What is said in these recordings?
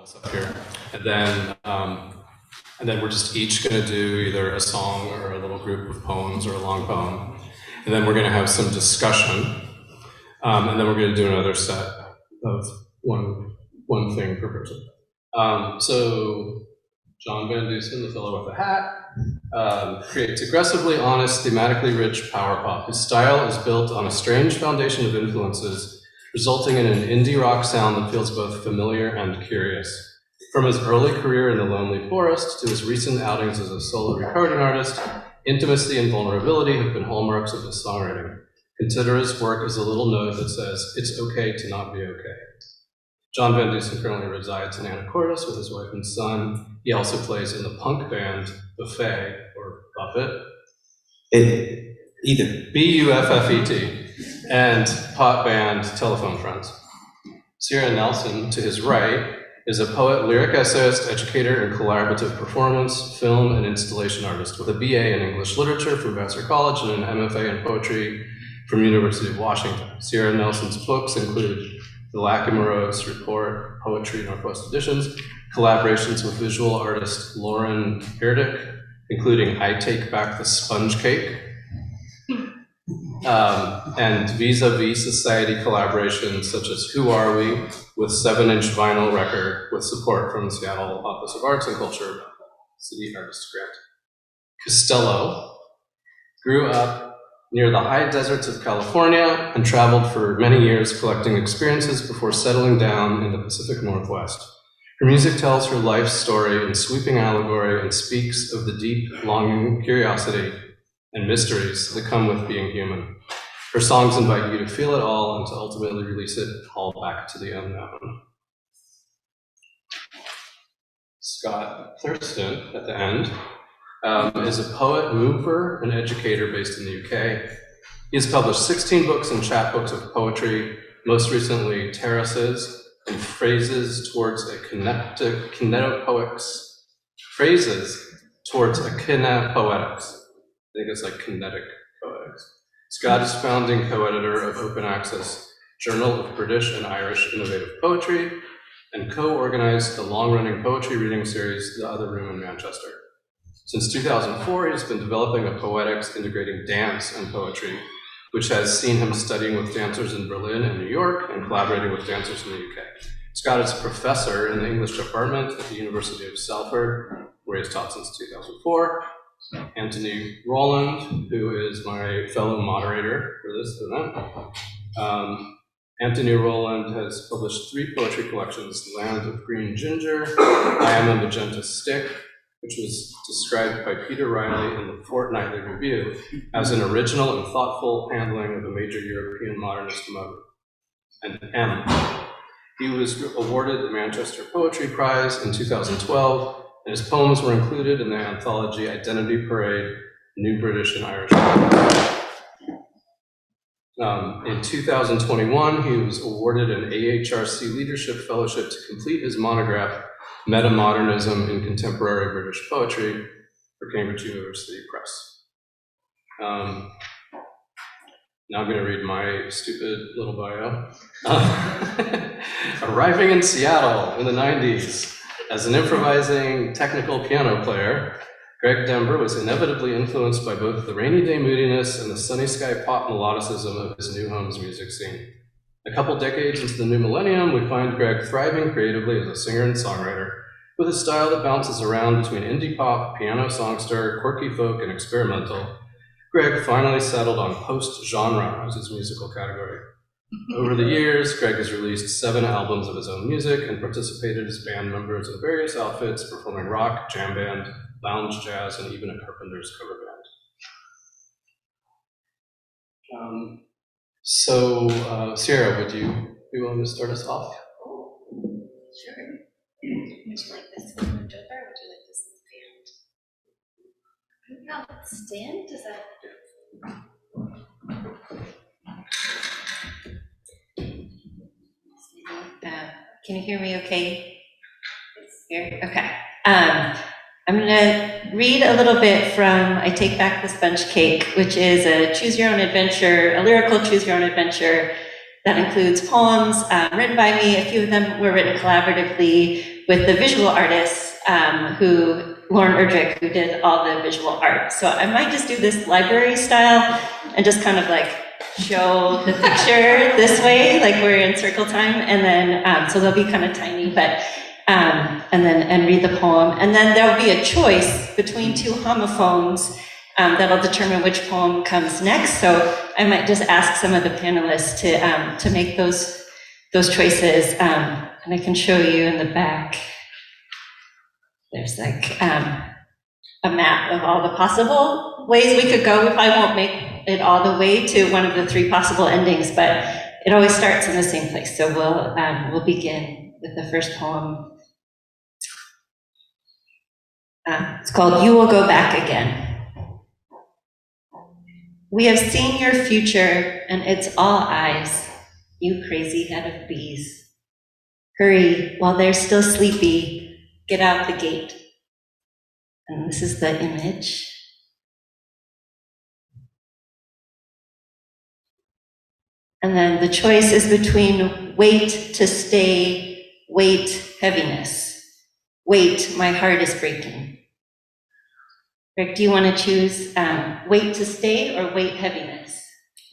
us up here, and then we're just each going to do either a song or a little group of poems or a long poem, and then we're going to have some discussion, and then we're going to do another set of one thing per person. So John Van Deusen, the fellow with the hat, creates aggressively honest, thematically rich power pop. His style is built on a strange foundation of influences, resulting in an indie rock sound that feels both familiar and curious. From his early career in the Lonely Forest to his recent outings as a solo recording artist, intimacy and vulnerability have been hallmarks of his songwriting. Consider his work as a little note that says, it's okay to not be okay. John Van Deusen currently resides in Anacortes with his wife and son. He also plays in the punk band Buffet, or Buffet. Either. B-U-F-F-E-T. And pop band Telephone Friends. Sierra Nelson, to his right, is a poet, lyric essayist, educator, and collaborative performance, film, and installation artist with a BA in English Literature from Vassar College and an MFA in Poetry from University of Washington. Sierra Nelson's books include The Lachymeros Report, Poetry, Northwest Editions, collaborations with visual artist Lauren Herdick, including I Take Back the Sponge Cake, and vis-a-vis society collaborations such as Who Are We, with 7-inch vinyl record with support from the Seattle Office of Arts and Culture, City Artist Grant. Costello grew up near the high deserts of California and traveled for many years collecting experiences before settling down in the Pacific Northwest. Her music tells her life story in sweeping allegory and speaks of the deep longing, curiosity, and mysteries that come with being human. Her songs invite you to feel it all and to ultimately release it all back to the unknown. Scott Thurston, at the end, is a poet, mover, and educator based in the UK. He has published 16 books and chapbooks of poetry, most recently Terraces and Phrases Towards a Kinetopoetics. Phrases Towards a Kinetopoetics. I think it's like kinetic poetics. Scott is founding co-editor of Open Access Journal of British and Irish Innovative Poetry, and co-organized the long-running poetry reading series, The Other Room in Manchester. Since 2004, he has been developing a poetics integrating dance and poetry, which has seen him studying with dancers in Berlin and New York and collaborating with dancers in the UK. Scott is a professor in the English department at the University of Salford, where he has taught since 2004. Antony Rowland, who is my fellow moderator for this event. Anthony Rowland has published 3 poetry collections, Land of Green Ginger, I Am a Magenta Stick, which was described by Peter Riley in the Fortnightly Review as an original and thoughtful handling of a major European modernist mode. And M. He was awarded the Manchester Poetry Prize in 2012, and his poems were included in the anthology Identity Parade, New British and Irish Poetry. In 2021, he was awarded an AHRC Leadership Fellowship to complete his monograph, Metamodernism in Contemporary British Poetry, for Cambridge University Press. Now I'm going to read my stupid little bio. Arriving in Seattle in the 90s as an improvising technical piano player, Greg Dember was inevitably influenced by both the rainy day moodiness and the sunny sky pop melodicism of his new home's music scene. A couple decades into the new millennium, we find Greg thriving creatively as a singer and songwriter, with a style that bounces around between indie pop, piano songster, quirky folk, and experimental. Greg finally settled on post-genre as his musical category. Over the years, Greg has released 7 albums of his own music and participated as band members in various outfits, performing rock, jam band, lounge jazz, and even a Carpenter's cover band. Sierra, would you be willing to start us off? Sure. Would you like this one moved over, or would you like this stand? No, stand? Does that? Can you hear me okay? Here? Okay. I'm going to read a little bit from I Take Back the Sponge Cake, which is a choose your own adventure, a lyrical choose your own adventure that includes poems written by me. A few of them were written collaboratively with the visual artists Lauren Erdrich, who did all the visual art. So I might just do this library style and just kind of like show the picture this way, like we're in circle time, and then, so they'll be kind of tiny, but, and read the poem. And then there'll be a choice between two homophones that'll determine which poem comes next. So I might just ask some of the panelists to make those choices, and I can show you in the back. There's like a map of all the possible ways we could go. We probably won't make it all the way to one of the three possible endings, but it always starts in the same place. So we'll begin with the first poem. It's called "You Will Go Back Again." We have seen your future, and it's all eyes, you crazy head of bees. Hurry, while they're still sleepy, get out the gate. And this is the image. And then the choice is between wait to stay, wait, heaviness. Wait, my heart is breaking. Rick, do you want to choose wait to stay or wait, heaviness?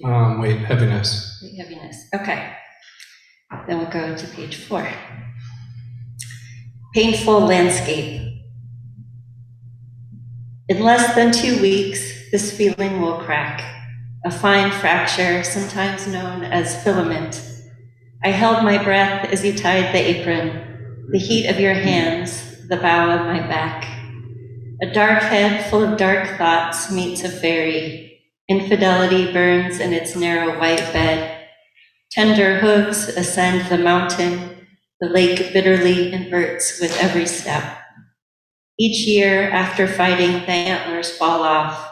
Wait, heaviness. Wait, heaviness. Okay. Then we'll go to page 4. Painful landscape. In less than 2 weeks, this feeling will crack. A fine fracture, sometimes known as filament. I held my breath as you tied the apron, the heat of your hands, the bow of my back. A dark head full of dark thoughts meets a fairy. Infidelity burns in its narrow white bed. Tender hooves ascend the mountain. The lake bitterly inverts with every step. Each year, after fighting, the antlers fall off.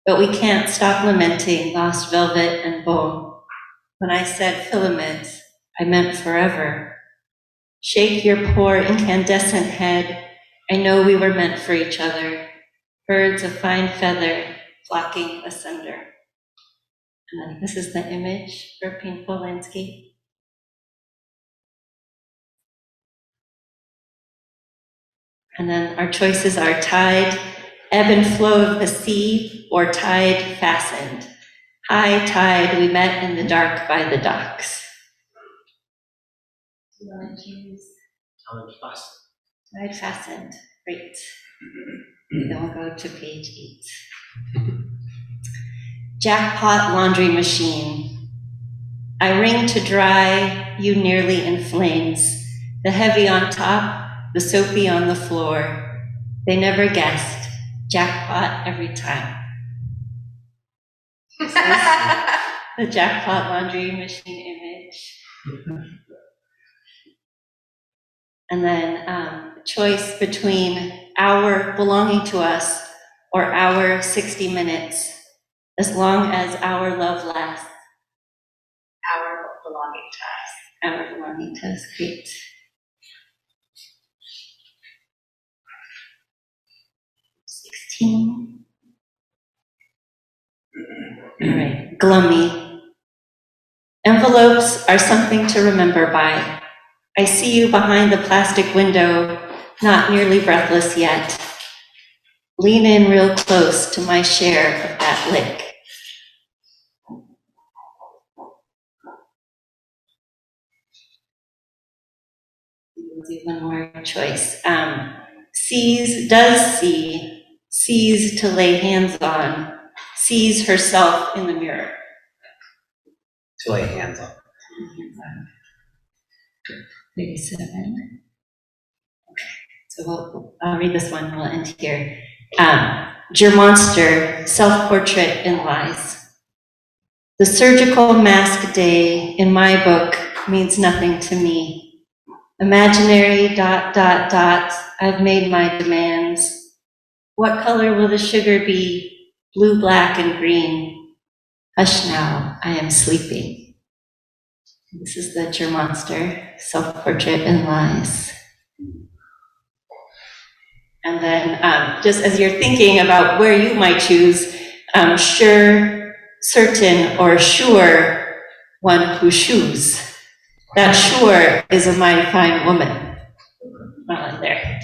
But we can't stop lamenting lost velvet and bone. When I said filament, I meant forever. Shake your poor incandescent head. I know we were meant for each other. Birds of fine feather flocking asunder. And then this is the image for Painful Landscape. And then our choices are tide, ebb and flow of the sea, or tide fastened. High tide, we met in the dark by the docks. Do you want to choose? Tide fastened. Tide fastened, great. Then we'll go to page 8. Jackpot laundry machine. I wring to dry, you nearly in flames. The heavy on top, the soapy on the floor. They never guessed. Jackpot every time. This is the jackpot laundry machine image. And then choice between our belonging to us or our 60 minutes, as long as our love lasts. Our belonging to us. Our belonging to us, great. All right, glummy. Envelopes are something to remember by. I see you behind the plastic window, not nearly breathless yet. Lean in real close to my share of that lick. We'll do one more choice. Sees to lay hands on, sees herself in the mirror. To lay hands on. 37. Okay, so I'll read this one, we'll end here. Monster, self-portrait in lies. The surgical mask day in my book means nothing to me. Imaginary ... I've made my demands. What color will the sugar be? Blue, black, and green. Hush now, I am sleeping. This is the Monster, self-portrait in lies. And then just as you're thinking about where you might choose, sure, certain, or sure, one who shoes. That sure is a mighty fine woman. on there.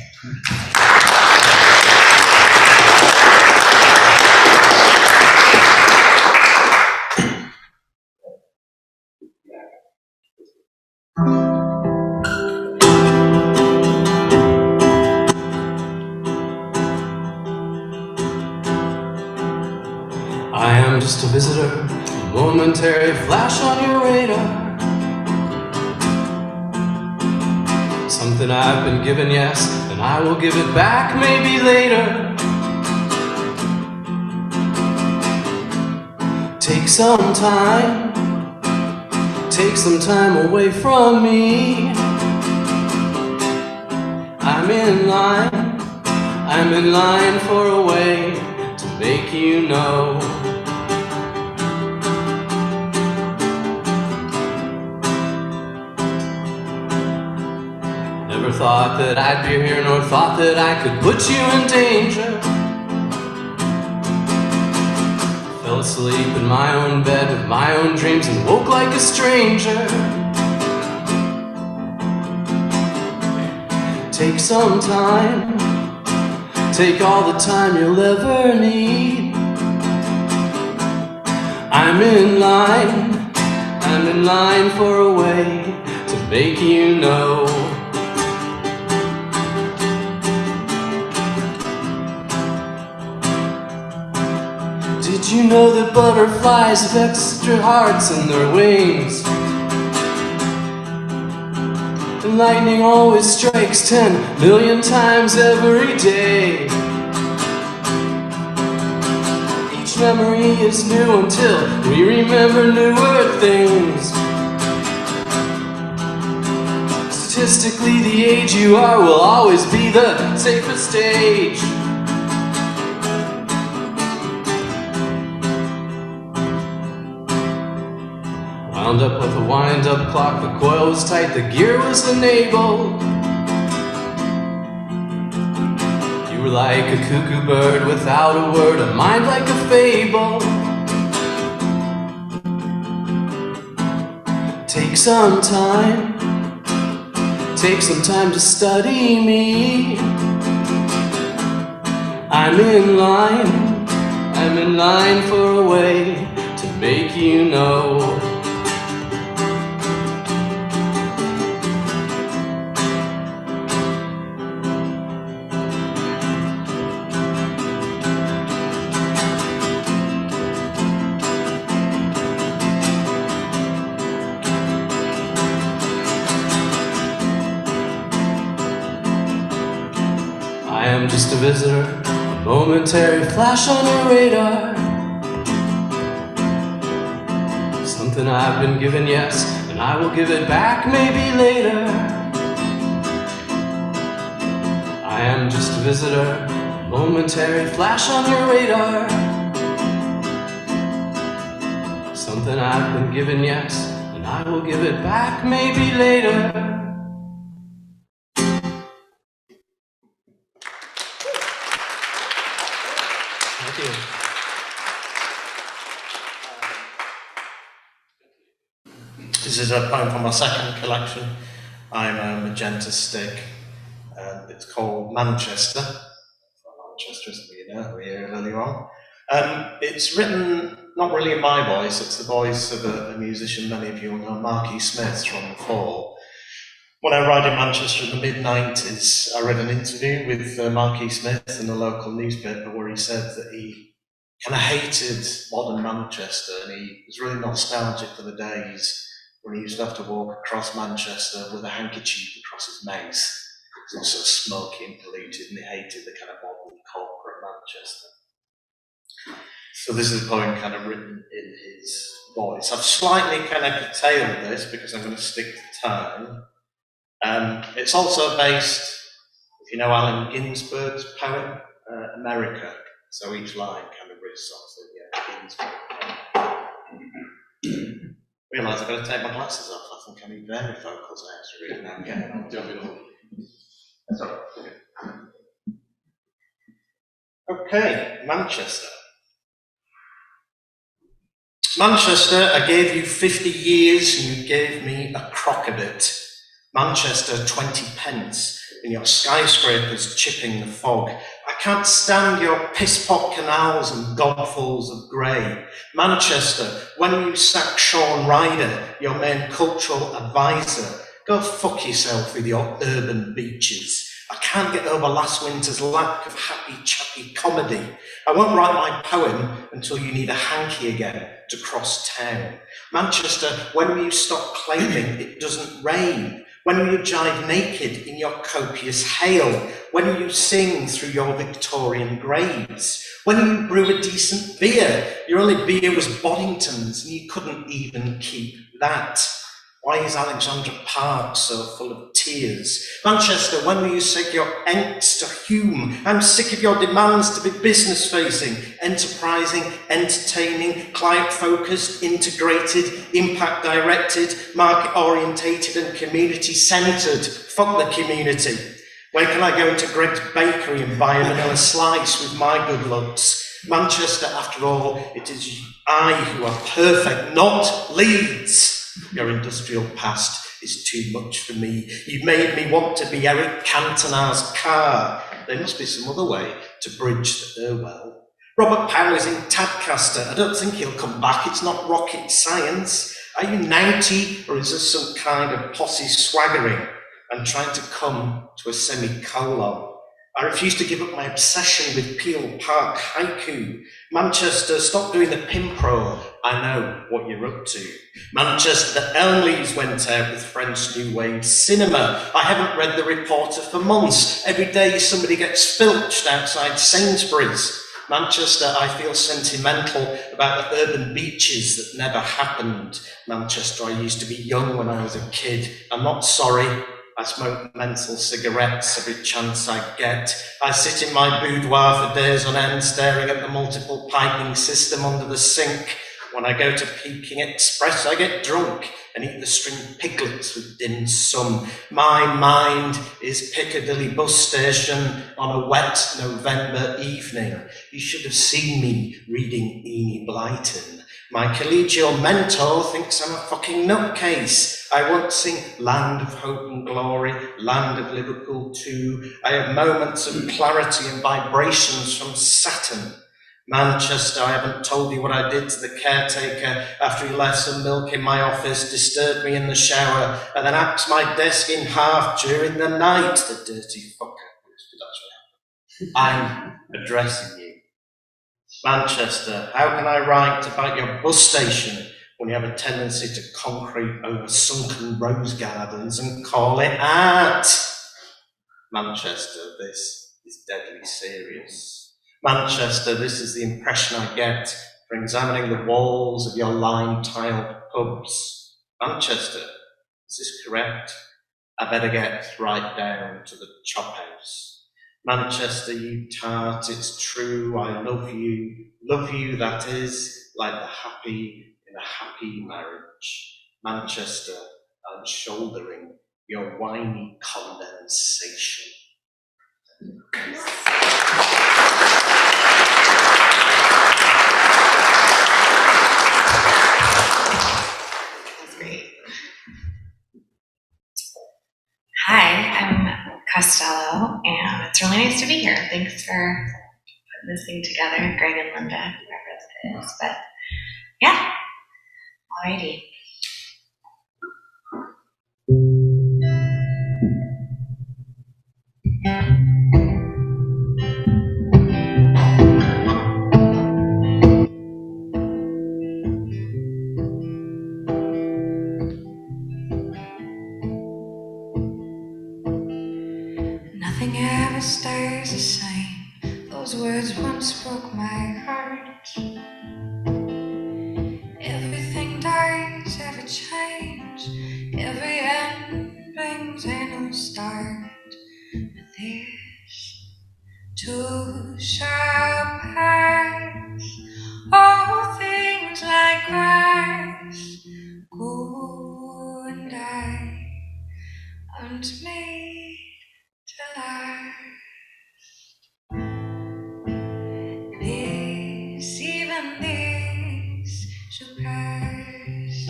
I am just a visitor, a momentary flash on your radar. Something I've been given, yes, and I will give it back maybe later. Take some time away from me. I'm in line for a way to make you know. Never thought that I'd be here, nor thought that I could put you in danger. Fell asleep in my own bed with my own dreams and woke like a stranger. Take some time, take all the time you'll ever need. I'm in line for a way to make you know. Did you know that butterflies have extra hearts in their wings? And lightning always strikes 10 million times every day. Each memory is new until we remember newer things. Statistically, the age you are will always be the safest age. Wound up with a wind-up clock, the coil was tight, the gear was enabled. You were like a cuckoo bird without a word, a mind like a fable. Take some time to study me. I'm in line for a way to make you know. I am just a visitor, a momentary flash on your radar. Something I've been given, yes, and I will give it back maybe later. I am just a visitor, a momentary flash on your radar. Something I've been given, yes, and I will give it back maybe later. Thank you. This is a poem from my second collection. I'm a magenta stick, and it's called Manchester. Manchester, as you know, we heard earlier on. It's written not really in my voice, it's the voice of a musician many of you will know, Marky Smith from the Fall. When I arrived in Manchester in the mid-90s, I read an interview with Marky Smith in a local newspaper where he said that he kind of hated modern Manchester, and he was really nostalgic for the days when he used to have to walk across Manchester with a handkerchief across his mouth. It was so smoky and polluted, and he hated the kind of modern corporate Manchester. So this is a poem kind of written in his voice. I've slightly kind of curtailed this because I'm going to stick to time. It's also based, if you know Allen Ginsberg's poem, America. So each line kind of reads something, Ginsberg. Realise I've got to take my glasses off. I think I need varifocals I have to read now. Okay, Manchester. Manchester, I gave you 50 years and you gave me a crock of it. Manchester, 20 pence. and your skyscrapers chipping the fog. I can't stand your piss-pot canals and godfuls of grey. Manchester, when you sack Sean Ryder, your main cultural advisor, go fuck yourself with your urban beaches. I can't get over last winter's lack of happy, chappy comedy. I won't write my poem until you need a hanky again to cross town. Manchester, when will you stop claiming it doesn't rain? When will you jive naked in your copious hail? When will you sing through your Victorian graves? When will you brew a decent beer? Your only beer was Boddington's and you couldn't even keep that. Why is Alexandra Park so full of tears? Manchester, when will you take your angst to Hume? I'm sick of your demands to be business-facing, enterprising, entertaining, client-focused, integrated, impact-directed, market-orientated and community-centred. Fuck the community. When can I go into Greg's bakery and buy a vanilla slice with my good looks? Manchester, after all, it is I who are perfect, not Leeds. Your industrial past is too much for me. You made me want to be Eric Cantona's car. There must be some other way to bridge the Irwell. Robert Powell is in Tadcaster. I don't think he'll come back. It's not rocket science. Are you 90 or is this some kind of posse swaggering? I'm trying to come to a semicolon. I refuse to give up my obsession with Peel Park haiku. Manchester, stop doing the Pimpro. I know what you're up to. Manchester, the Elmleys went out with French New Wave cinema. I haven't read the Reporter for months. Every day somebody gets filched outside Sainsbury's. Manchester, I feel sentimental about the urban beaches that never happened. Manchester, I used to be young when I was a kid. I'm not sorry. I smoke menthol cigarettes every chance I get. I sit in my boudoir for days on end, staring at the multiple piping system under the sink. When I go to Peking Express, I get drunk and eat the string piglets with dim sum. My mind is Piccadilly bus station on a wet November evening. You should have seen me reading Enid Blyton. My collegial mentor thinks I'm a fucking nutcase. I won't sing Land of Hope and Glory, Land of Liverpool too. I have moments of clarity and vibrations from Saturn. Manchester, I haven't told you what I did to the caretaker after he left some milk in my office, disturbed me in the shower, and then axed my desk in half during the night. The dirty fucker. I'm addressing you. Manchester, how can I write about your bus station when you have a tendency to concrete over sunken rose gardens and call it art? Manchester, this is deadly serious. Manchester, this is the impression I get from examining the walls of your lime-tiled pubs. Manchester, is this correct? I better get right down to the chop house. Manchester, you tart, it's true, I love you, that is, like the happy in a happy marriage. Manchester, I'm shouldering your whiny condensation. That's great. Hi, I'm Costello, and it's really nice to be here. Thanks for putting this thing together, Greg and Linda, whoever that is. But yeah, alrighty. Nothing ever stays the same. Those words once broke my heart. Everything dies, every change, every end brings a new start. But this too shall pass. All things like grass go and die unto me. This, even this, shall pass.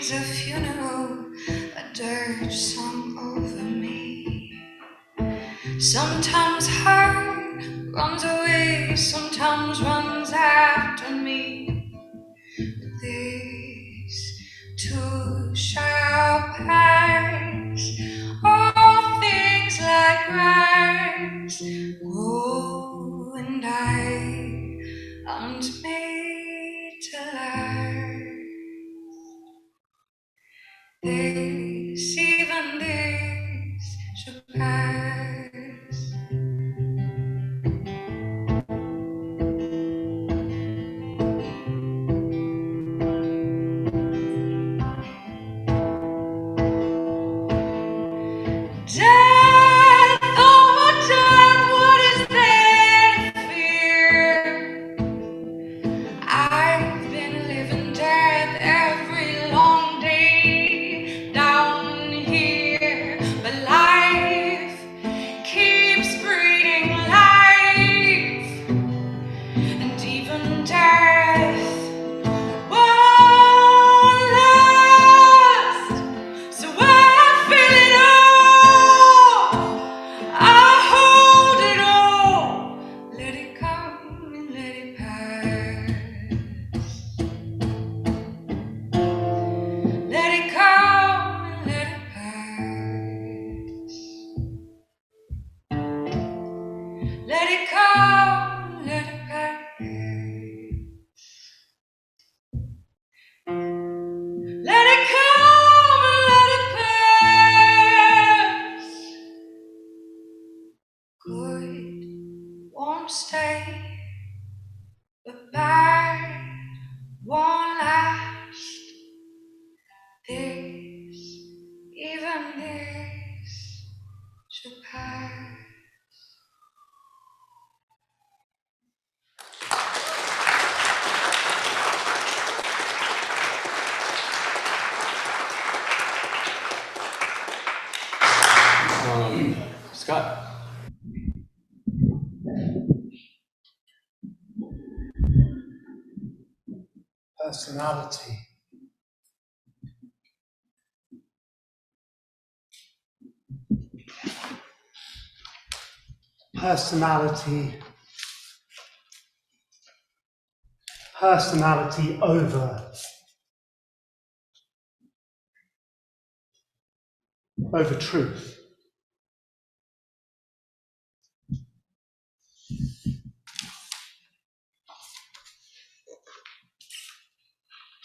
is a funeral, a dirge sung over me. Sometimes heart runs away, sometimes runs after me. This too shall pass. All things like grass grow and die, aren't made to last. This, even this, shall pass. Death, oh death, what is there to fear? I've been living death every long day down here, but life keeps breeding life, and even death won't last. So I feel it all, I hold it all, let it come and let it pass. Let it come and let it pass. Let it come and let it pass. Let it come and let it pass. Good won't stay, but bad won't last. This, even this, shall pass. Scott. Personality. Personality. Personality over truth.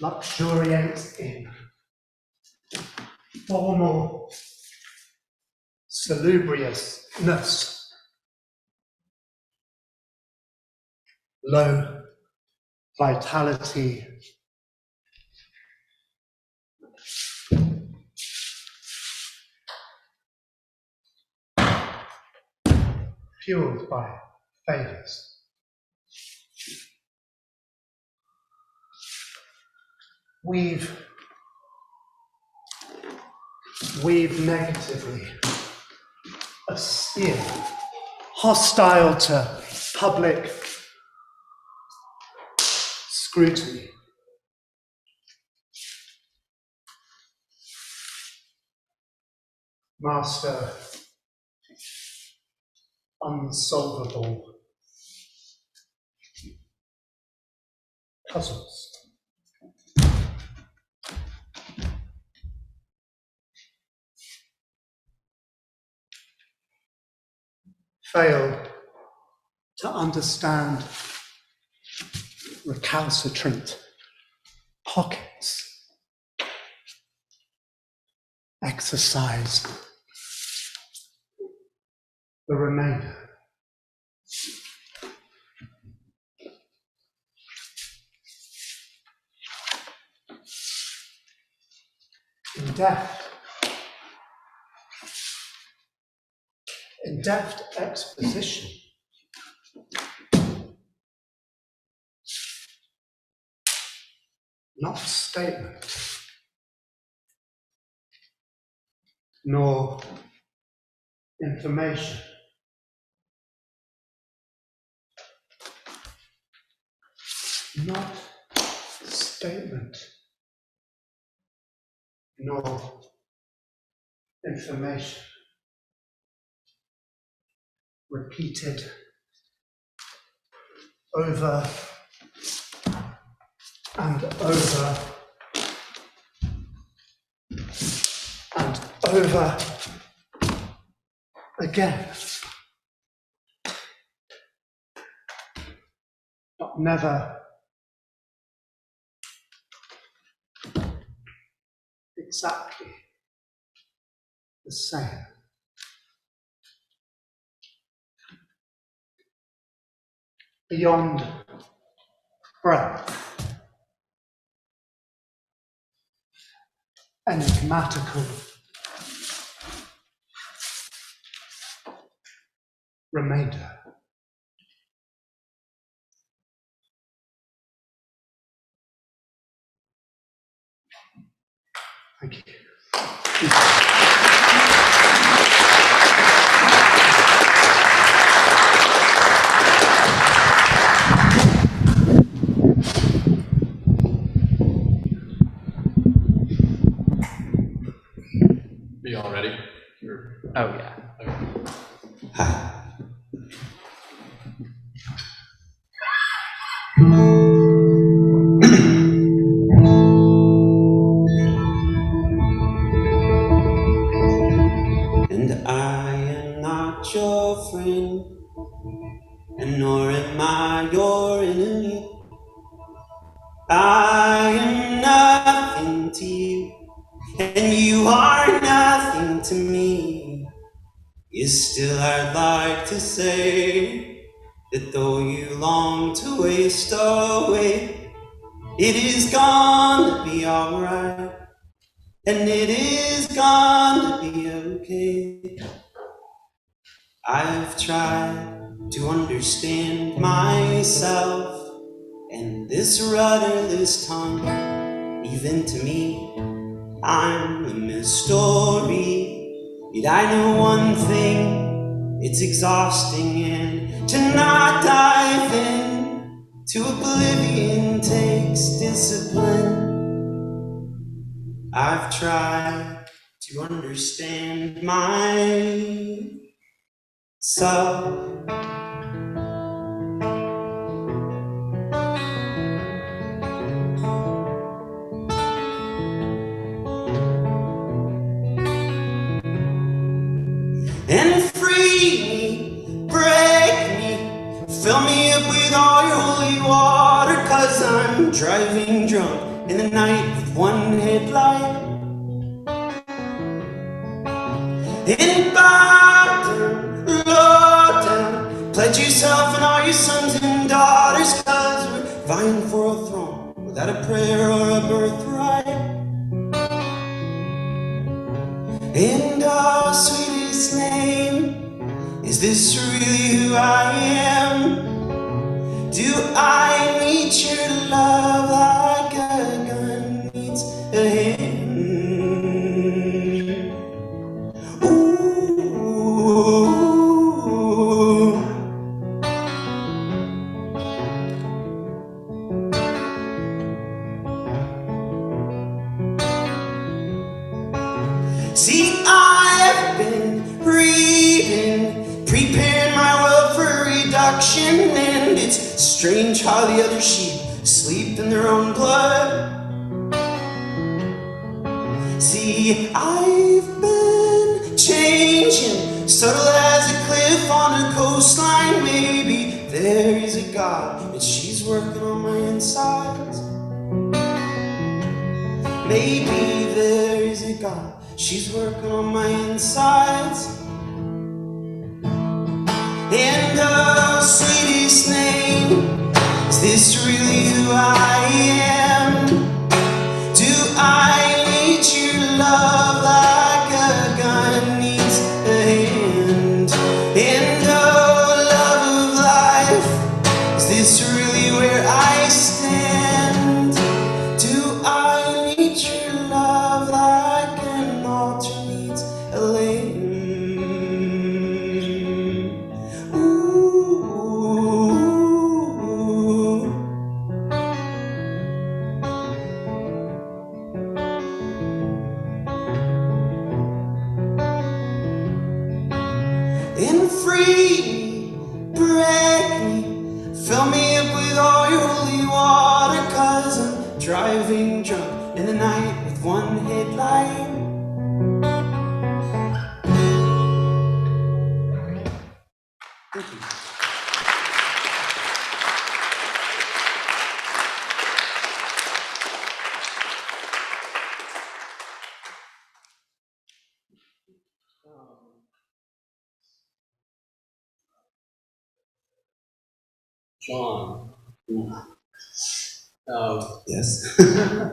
Luxuriate in formal salubriousness, low vitality, fueled by failures. Weave negatively, austere, hostile to public scrutiny. Master unsolvable puzzles. Fail to understand recalcitrant pockets. Exercise the remainder. In-depth exposition not statement nor information. Not statement nor information. Repeated over and over and over again. But never exactly the same. Beyond breadth, enigmatical, remainder. Thank you. Are you all ready? Oh, yeah. Okay. And I am not your friend, and nor am I your enemy. I am nothing to you, and you are nothing to me. Yet still I'd like to say that though you long to waste away, it is gonna be alright, and it is gonna be okay. I've tried to understand myself and this rudderless tongue. Even to me, I'm a mystery. Yet I know one thing, it's exhausting, and to not dive in to oblivion takes discipline. I've tried to understand myself. And free me, break me, fill me up with all your holy water, 'cause I'm driving drunk in the night with one headlight. And bow down, low down, pledge yourself and all your sons and daughters, 'cause we're vying for a throne without a prayer or a birthright. And our sweetest name, is this really who I am? Do I need your love like a gun needs a hand? Ooh. See, I've been reading, preparing my world for reduction, and it's strange how the other sheep sleep in their own blood. See, I've been changing, subtle as a cliff on a coastline. Maybe there is a God, and she's working on my insides. Maybe there is a God, she's working on my insides. And the sweetest name, is this really who I am? Do I need your love like a gun needs a hand? And oh, love of life, is this really where I stand? Do I need your love like an altar needs a lamb? Ooh. the night with one headlight. Thank you. John. Yes.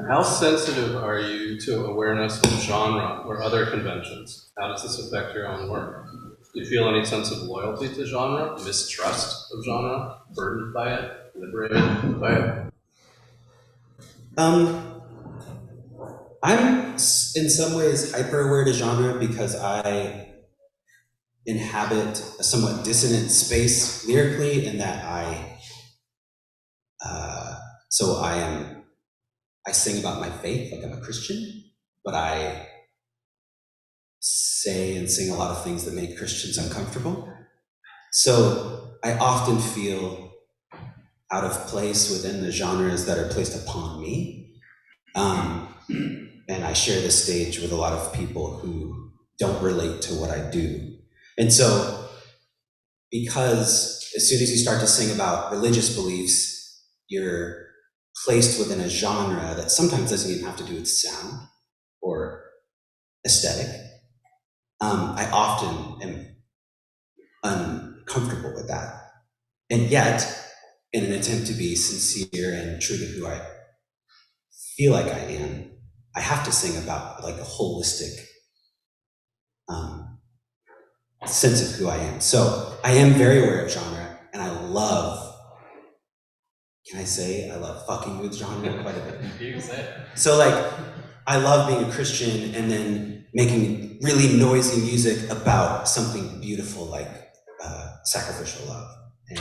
How sensitive are you to awareness of genre or other conventions? How does this affect your own work? Do you feel any sense of loyalty to genre, mistrust of genre, burdened by it, liberated by it? I'm in some ways hyper aware to genre because I inhabit a somewhat dissonant space lyrically in that I sing about my faith, like I'm a Christian, but I say and sing a lot of things that make Christians uncomfortable. So I often feel out of place within the genres that are placed upon me. And I share this stage with a lot of people who don't relate to what I do. And so, because as soon as you start to sing about religious beliefs, you're placed within a genre that sometimes doesn't even have to do with sound or aesthetic. I often am uncomfortable with that. And yet, in an attempt to be sincere and true to who I feel like I am, I have to sing about like a holistic sense of who I am. So I am very aware of genre, and I love, can I say I love fucking with genre quite a bit? You can say it. So like, I love being a Christian and then making really noisy music about something beautiful like sacrificial love. And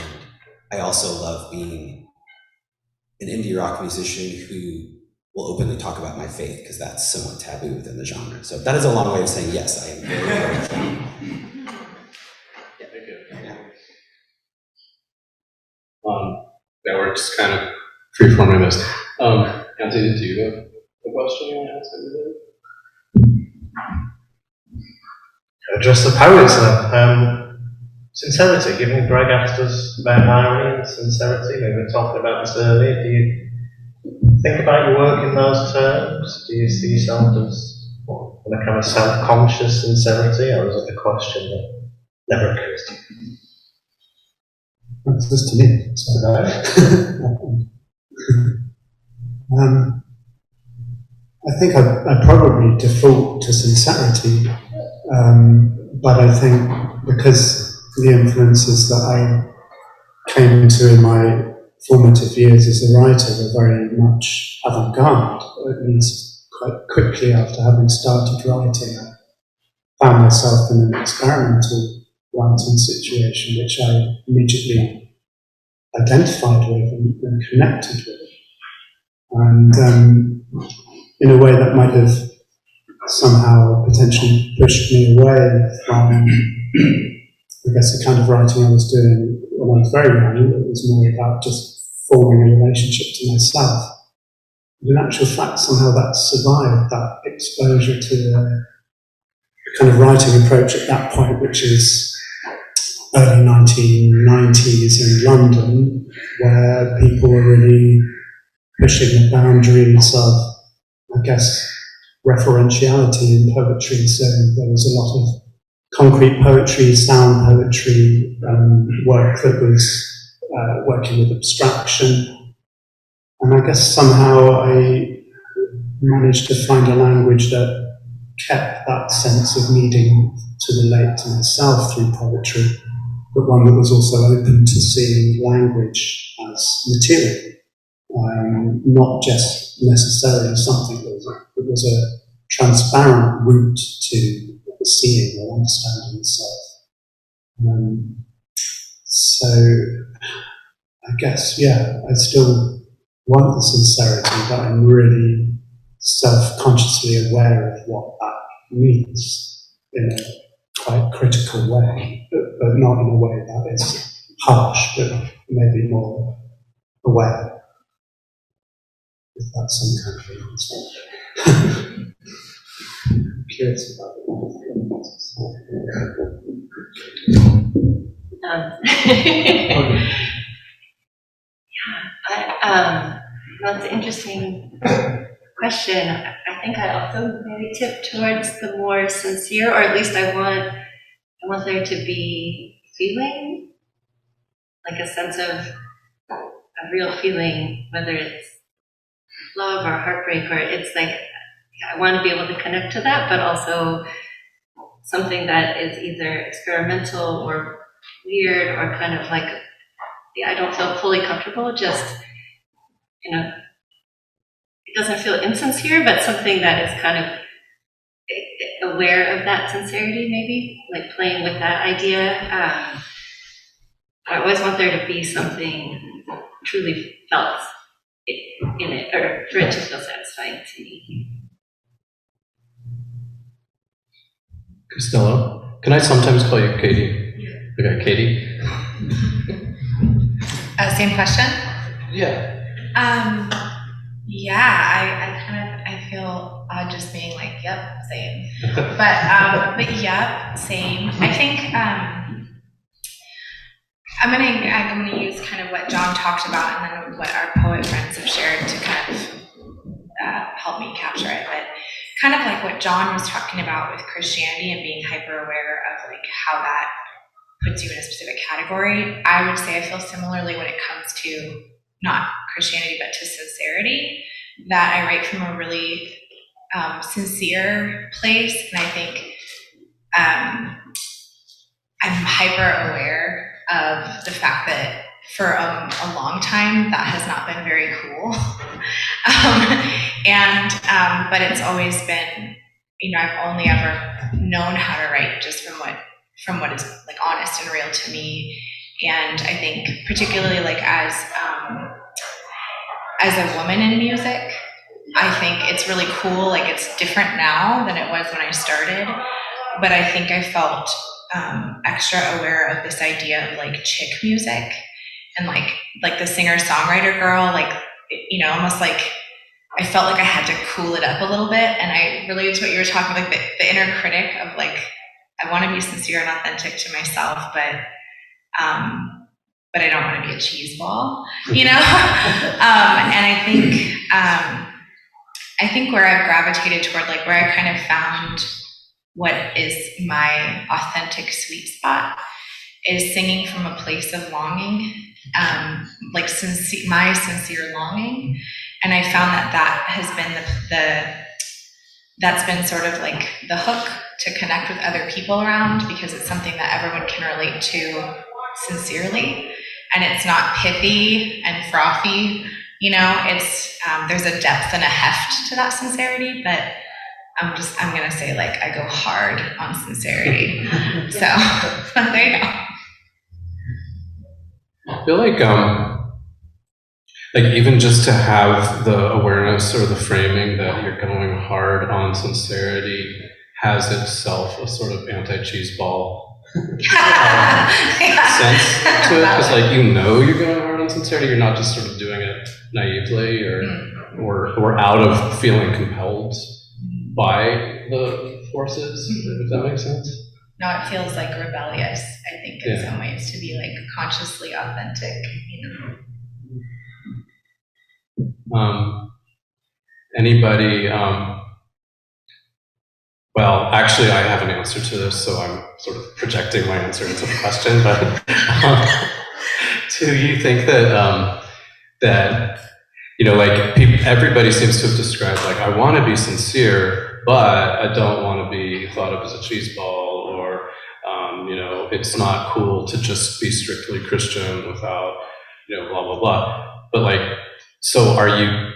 I also love being an indie rock musician who will openly talk about my faith, because that's somewhat taboo within the genre. So that is a long way of saying yes, I am very aware of genre. Yeah, we're just kind of free-forming this. Antony, do you have a question you want to ask everybody? Address the poets then. Sincerity, given Greg asked us about irony and sincerity, we were talking about this earlier. Do you think about your work in those terms? Do you see yourself as in a kind of self-conscious sincerity, or is it a question that never occurs to you? That's just to me. So. I think I probably default to sincerity, but I think because the influences that I came into in my formative years as a writer were very much avant-garde, at least quite quickly after having started writing, I found myself in an experimental writing situation which I immediately identified with and connected with. And in a way that might have somehow potentially pushed me away from, I guess, the kind of writing I was doing when I was very young. It was more about just forming a relationship to myself. But in actual fact, somehow that survived, that exposure to the kind of writing approach at that point, which is early 1990s in London, where people were really pushing the boundaries of, I guess, referentiality in poetry. So there was a lot of concrete poetry, sound poetry, work that was working with abstraction. And I guess somehow I managed to find a language that kept that sense of needing to relate to myself through poetry, but one that was also open to seeing language as material. Not just necessarily something that was a transparent route to seeing or understanding itself. So I guess, yeah, I still want the sincerity, but I'm really self-consciously aware of what that means in a quite critical way, but not in a way that is harsh, but maybe more aware. If that's some kind of answer. Curious about it. That's an interesting question. I think I also maybe tip towards the more sincere, or at least I want there to be feeling, like a sense of a real feeling, whether it's love or heartbreak, or it's like, I want to be able to connect to that, but also something that is either experimental or weird or kind of like, I don't feel fully comfortable, just, it doesn't feel insincere, but something that is kind of aware of that sincerity, maybe, like playing with that idea. I always want there to be something truly felt in it, or for it to feel satisfying to me. Costello, can I sometimes call you Katie? Yeah. Okay, Katie. Same question? Yeah. I feel odd just being like, yep, same. But yep, same. I think I'm gonna use kind of what John talked about and then what our poet friends have shared to kind of help me capture it. But kind of like what John was talking about with Christianity and being hyper aware of like how that puts you in a specific category. I would say I feel similarly when it comes to not Christianity, but to sincerity, that I write from a really sincere place. And I think I'm hyper aware of the fact that for a long time, that has not been very cool. But it's always been, I've only ever known how to write just from what is like honest and real to me. And I think particularly like as a woman in music, I think it's really cool. Like it's different now than it was when I started, but I think I felt extra aware of this idea of like chick music and like the singer-songwriter girl, like, almost like I felt like I had to cool it up a little bit. And I related to what you were talking about, like the inner critic of like, I want to be sincere and authentic to myself, but I don't want to be a cheese ball, And I think where I've gravitated toward, like where I kind of found what is my authentic sweet spot is singing from a place of longing, like my sincere longing. And I found that has been that's been sort of like the hook to connect with other people around, because it's something that everyone can relate to sincerely. And it's not pithy and frothy, it's, there's a depth and a heft to that sincerity, but I'm going to say like, I go hard on sincerity. So there you go. I feel like even just to have the awareness or the framing that you're going hard on sincerity has itself a sort of anti-cheese ball sense to it, because like you're going hard on sincerity. You're not just sort of doing it naively or out of feeling compelled by the forces. If that makes sense. No, it feels like rebellious, I think, in some ways, to be like consciously authentic, Anybody, well, actually I have an answer to this, so I'm sort of projecting my answer into the question, but do you think that, everybody seems to have described, like, I want to be sincere, but I don't want to be thought of as a cheese ball, or, it's not cool to just be strictly Christian without, blah, blah, blah. But like, so are you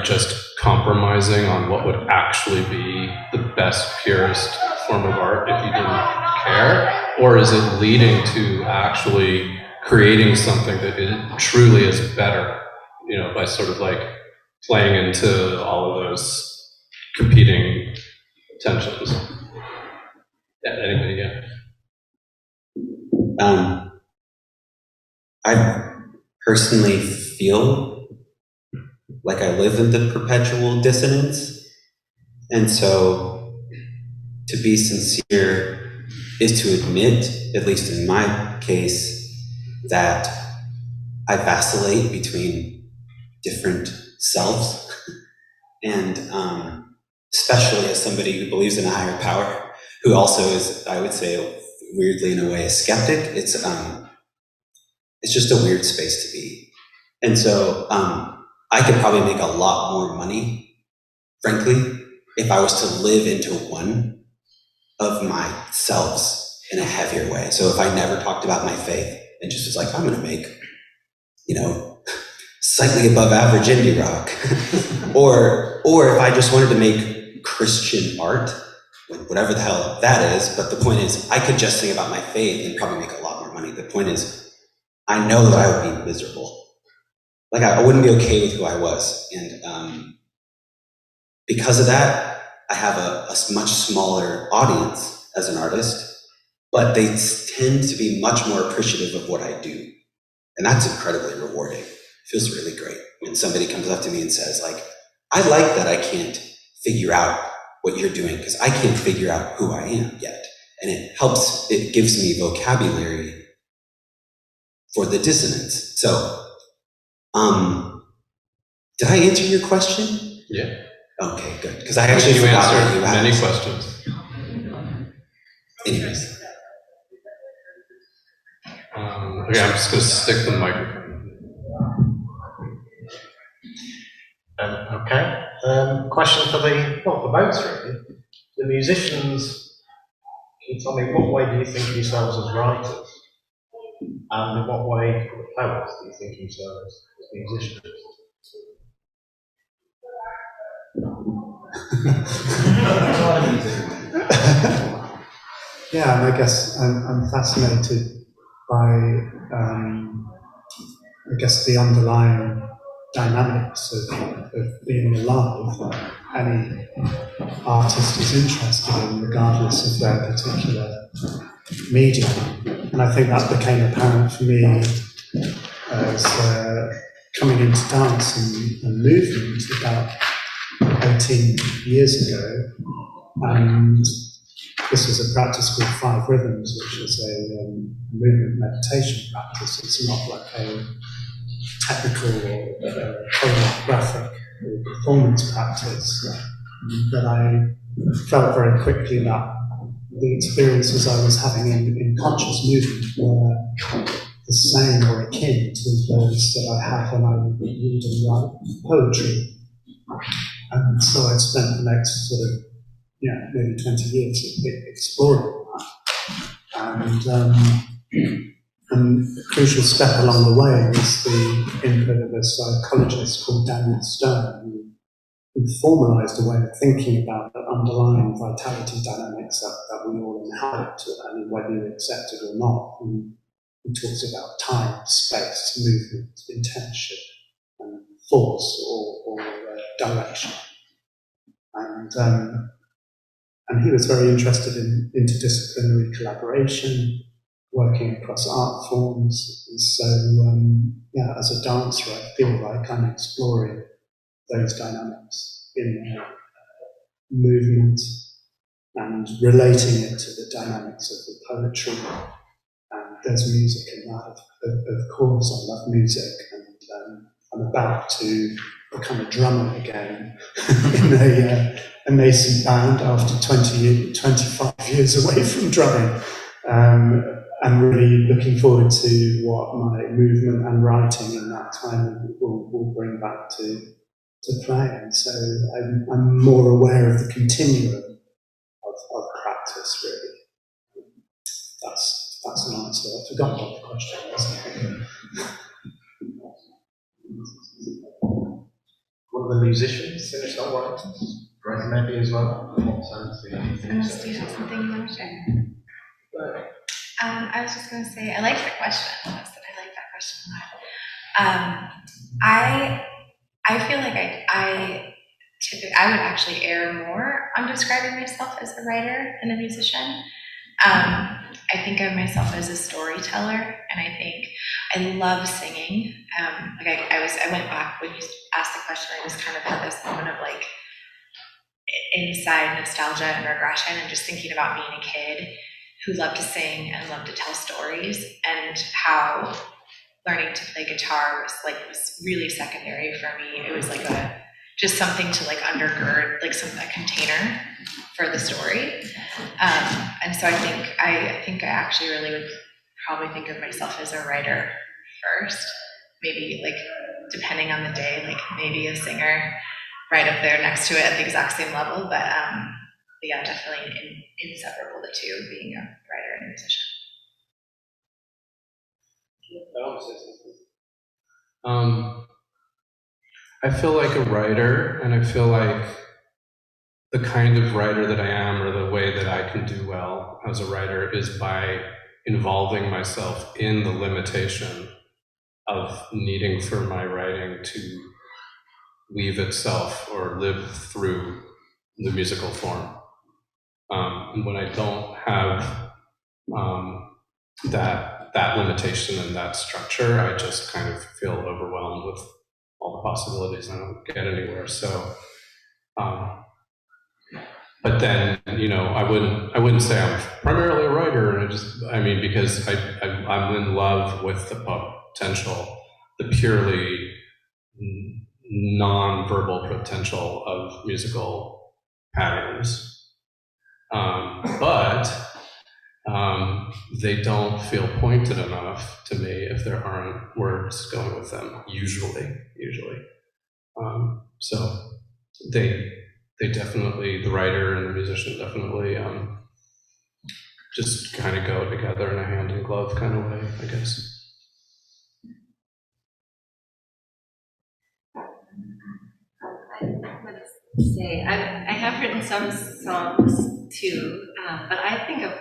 just compromising on what would actually be the best, purest form of art if you didn't care? Or is it leading to actually creating something that truly is better, by sort of like playing into all of those competing tensions? Yeah, anybody, yeah. I personally feel like I live in the perpetual dissonance And so to be sincere is to admit, at least in my case, that I vacillate between different selves. And especially as somebody who believes in a higher power, who also is, I would say, weirdly in a way, a skeptic, it's just a weird space to be. And so I could probably make a lot more money, frankly, if I was to live into one of my selves in a heavier way. So if I never talked about my faith and just was like, I'm gonna make, slightly above average indie rock, or if I just wanted to make Christian art, whatever the hell that is. But the point is, I could just sing about my faith and probably make a lot more money. The point is, I know that I would be miserable. Like I wouldn't be okay with who I was. And because of that, I have a much smaller audience as an artist, but they tend to be much more appreciative of what I do. And that's incredibly rewarding. It feels really great when somebody comes up to me and says, like, I like that I can't figure out what you're doing because I can't figure out who I am yet. And it gives me vocabulary for the dissonance. So, did I answer your question? Yeah. Okay, good. Because I actually You forgot what answered you many asked. questions. Anyways. Okay, I'm just going to stick the microphone. Okay. Question for both really. The musicians, can you tell me what way do you think of yourselves as writers? And in what way, for the poets, do you think of yourselves as musicians? Yeah, and I guess I'm fascinated by, the underlying dynamics of being alive that any artist is interested in, regardless of their particular medium. And I think that became apparent for me as coming into dance and movement about 18 years ago. And this was a practice called Five Rhythms, which is a movement meditation practice. It's not like a technical or choreographic or performance practice. But I felt very quickly that the experiences I was having in conscious movement were the same or akin to those that I have when I read and write poetry. And so I spent the next sort of maybe 20 years exploring that. And a crucial step along the way was the input of a psychologist called Daniel Stone, who formalized a way of thinking about the underlying vitality dynamics that we all inhabit, I mean, whether you accept it or not. And he talks about time, space, movement, intention, and force or direction. And he was very interested in interdisciplinary collaboration, working across art forms. And so, as a dancer, I feel like I'm exploring those dynamics in movement and relating it to the dynamics of the poetry. And there's music in that, of course. I love music, and I'm about to become a drummer again in a nascent band after 25 years away from drumming. I'm really looking forward to what my movement and writing in that time will bring back to play. And so I'm more aware of the continuum of practice, really. That's an answer. I've forgotten what the question was. One of the musicians, singer-songwriters, Greg maybe as well. What sense do you think? Unless you have something you want to share. I was just going to say, I like the question. I like that question a lot. I feel like I would actually err more on describing myself as a writer than a musician. I think of myself as a storyteller, and I think I love singing. I went back when you asked the question. I just kind of had this moment of like, inside nostalgia and regression, and just thinking about being a kid who loved to sing and loved to tell stories, and how learning to play guitar was really secondary for me. It was like just something to like undergird, like a container for the story. And so I think I actually really would probably think of myself as a writer first. Maybe like depending on the day, like maybe a singer right up there next to it at the exact same level. But yeah, definitely inseparable, the two, being a writer and a musician. I feel like a writer, and I feel like the kind of writer that I am, or the way that I can do well as a writer, is by involving myself in the limitation of needing for my writing to weave itself or live through the musical form. And when I don't have that limitation and that structure, I just kind of feel overwhelmed with all the possibilities and I don't get anywhere. So, but then, I wouldn't say I'm primarily a writer, and because I'm in love with the potential, the purely non-verbal potential of musical patterns. But they don't feel pointed enough to me if there aren't words going with them, usually. So they definitely, the writer and the musician definitely just kind of go together in a hand in glove kind of way, I guess. Let's say I have written some songs too, but I think of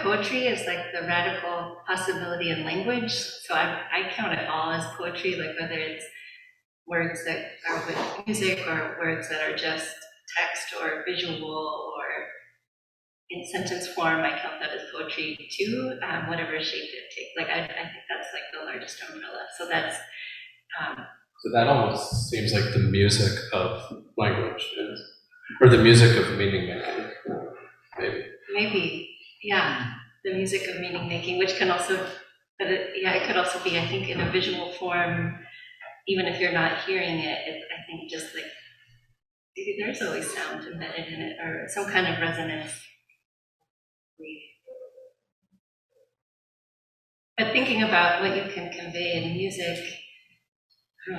poetry as like the radical possibility in language. So I count it all as poetry, like whether it's words that are with music or words that are just text or visual or in sentence form. I count that as poetry too, whatever shape it takes. Like I think that's like the largest umbrella. So that's. So that almost seems like the music of language, or the music of meaning making, maybe. Maybe, yeah, the music of meaning making, which can also, it could also be, I think, in a visual form, even if you're not hearing it, I think just like, maybe there's always sound embedded in it, or some kind of resonance. But thinking about what you can convey in music,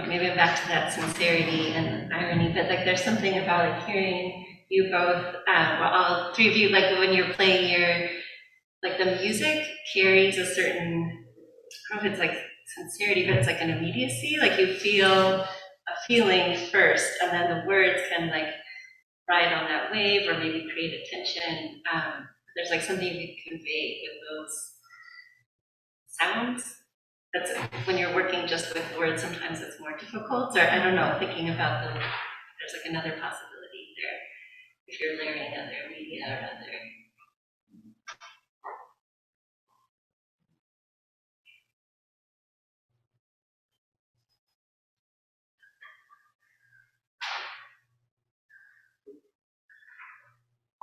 maybe I'm back to that sincerity and irony, but like there's something about like hearing you both, all three of you, like when you're playing like the music carries a certain, I don't know if it's like sincerity, but it's like an immediacy, like you feel a feeling first, and then the words can like ride on that wave or maybe create a tension. There's like something you can convey with those sounds. That's when you're working just with words, sometimes it's more difficult, or I don't know, thinking about there's like another possibility there if you're layering other media or other.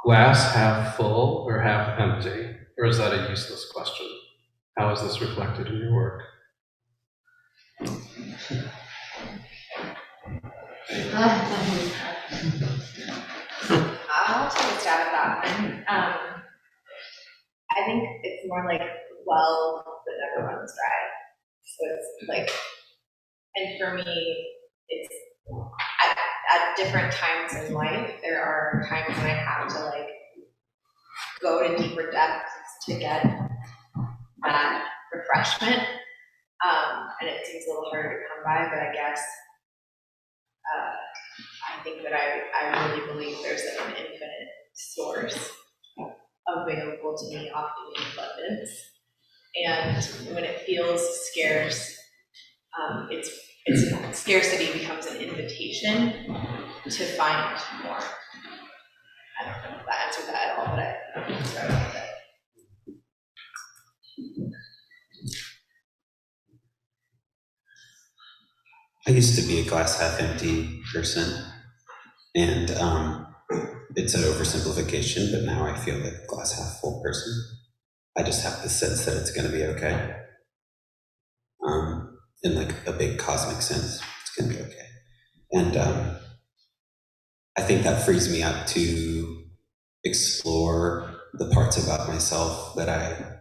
Glass half full or half empty? Or is that a useless question? How is this reflected in your work? I'll take a stab at that one. I think it's more like well that never runs dry. So it's like, and for me, it's at different times in life, there are times when I have to like go to deeper depths to get that refreshment. And it seems a little harder to come by, but I guess I think that I really believe there's like an infinite source available to me, often in abundance. And when it feels scarce, it's scarcity becomes an invitation to find more. I don't know if that answered that at all, but I'm struggling with it. I used to be a glass half empty person, and it's an oversimplification, but now I feel like a glass half full person. I just have the sense that it's going to be okay. In like a big cosmic sense, it's going to be okay. And I think that frees me up to explore the parts about myself that I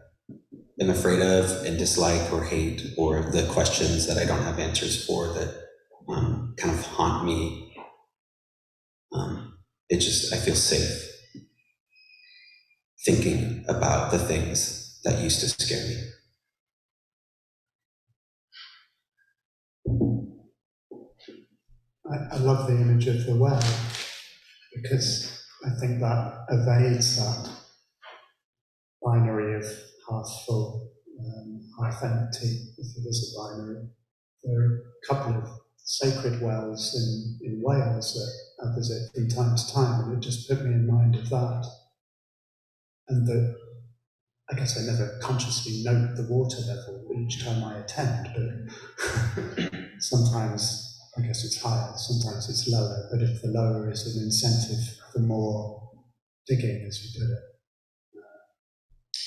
am afraid of and dislike or hate, or the questions that I don't have answers for that kind of haunt me. I feel safe thinking about the things that used to scare me. I love the image of the well, because I think that evades that binary of half full, half empty, if it is a binary. There are a couple of sacred wells in Wales that I visit from time to time, and it just put me in mind of that. And that, I guess I never consciously note the water level each time I attend, but sometimes I guess it's higher, sometimes it's lower, but if the lower is an incentive for more digging, as you put it,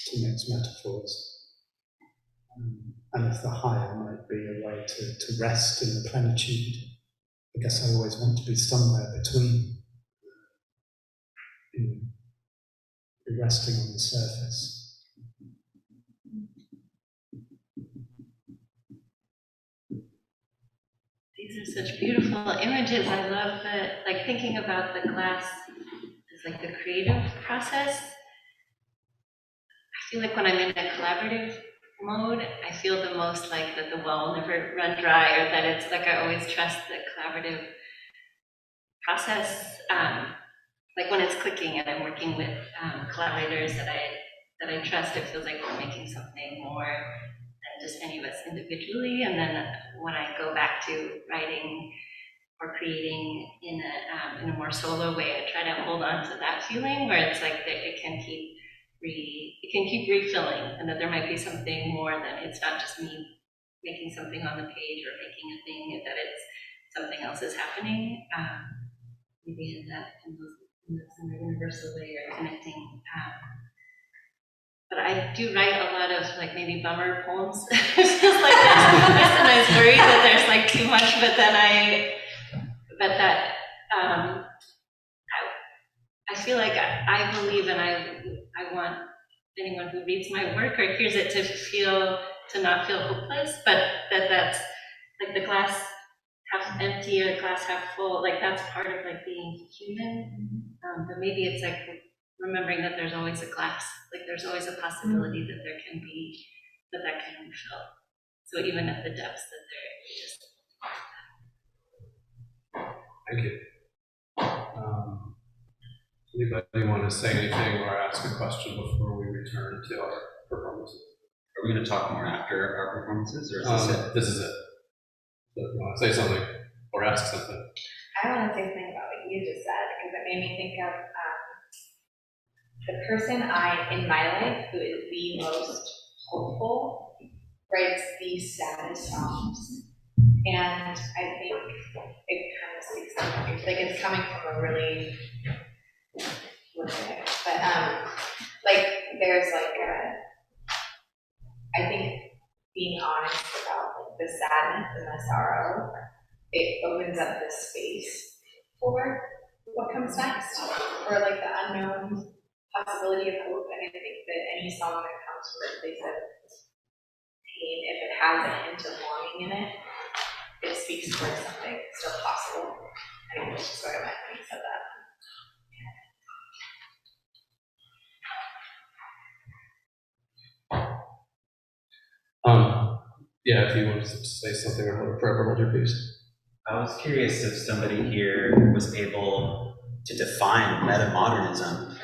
to mix metaphors. And if the higher might be a way to rest in the plenitude, I guess I always want to be somewhere between, be resting on the surface. These are such beautiful images. I love that, like thinking about the glass as like the creative process. I feel like when I'm in a collaborative mode, I feel the most like that the well will never run dry, or that it's like I always trust the collaborative process. Like when it's clicking and I'm working with collaborators that I trust, it feels like we're making something more than just any of us individually. And then when I go back to writing or creating in a more solo way, I try to hold on to that feeling where it's like that it can keep refilling, and that there might be something more than it's not just me making something on the page or making a thing, that it's something else is happening. Maybe in that some universal way or connecting. But I do write a lot of like maybe bummer poems. It's just like there's sometimes worry that there's like too much, but then I feel like I believe, and I want anyone who reads my work or hears it to not feel hopeless, but that's like the glass half empty or glass half full, like that's part of like being human. But maybe it's like remembering that there's always a glass, like there's always a possibility that there can be, that can be filled. So even at the depths that there is. Thank you. Anybody want to say anything or ask a question before we return to our performances? Are we going to talk more after our performances, or is this it? This is it. So if you want to say something or ask something. I want to say something about what you just said, because it made me think of the person in my life who is the most hopeful writes the saddest songs. And I think it kind of speaks to me. Like it's coming from a really, but like there's like I think being honest about like the sadness and the sorrow, it opens up the space for what comes next, or like the unknown possibility of hope. And I think that any song that comes from a place of pain, if it has a hint of longing in it, it speaks towards something still possible. I think that's just what I meant when you said that. Yeah, if you want to say something or forever hold your peace. I was curious if somebody here was able to define metamodernism,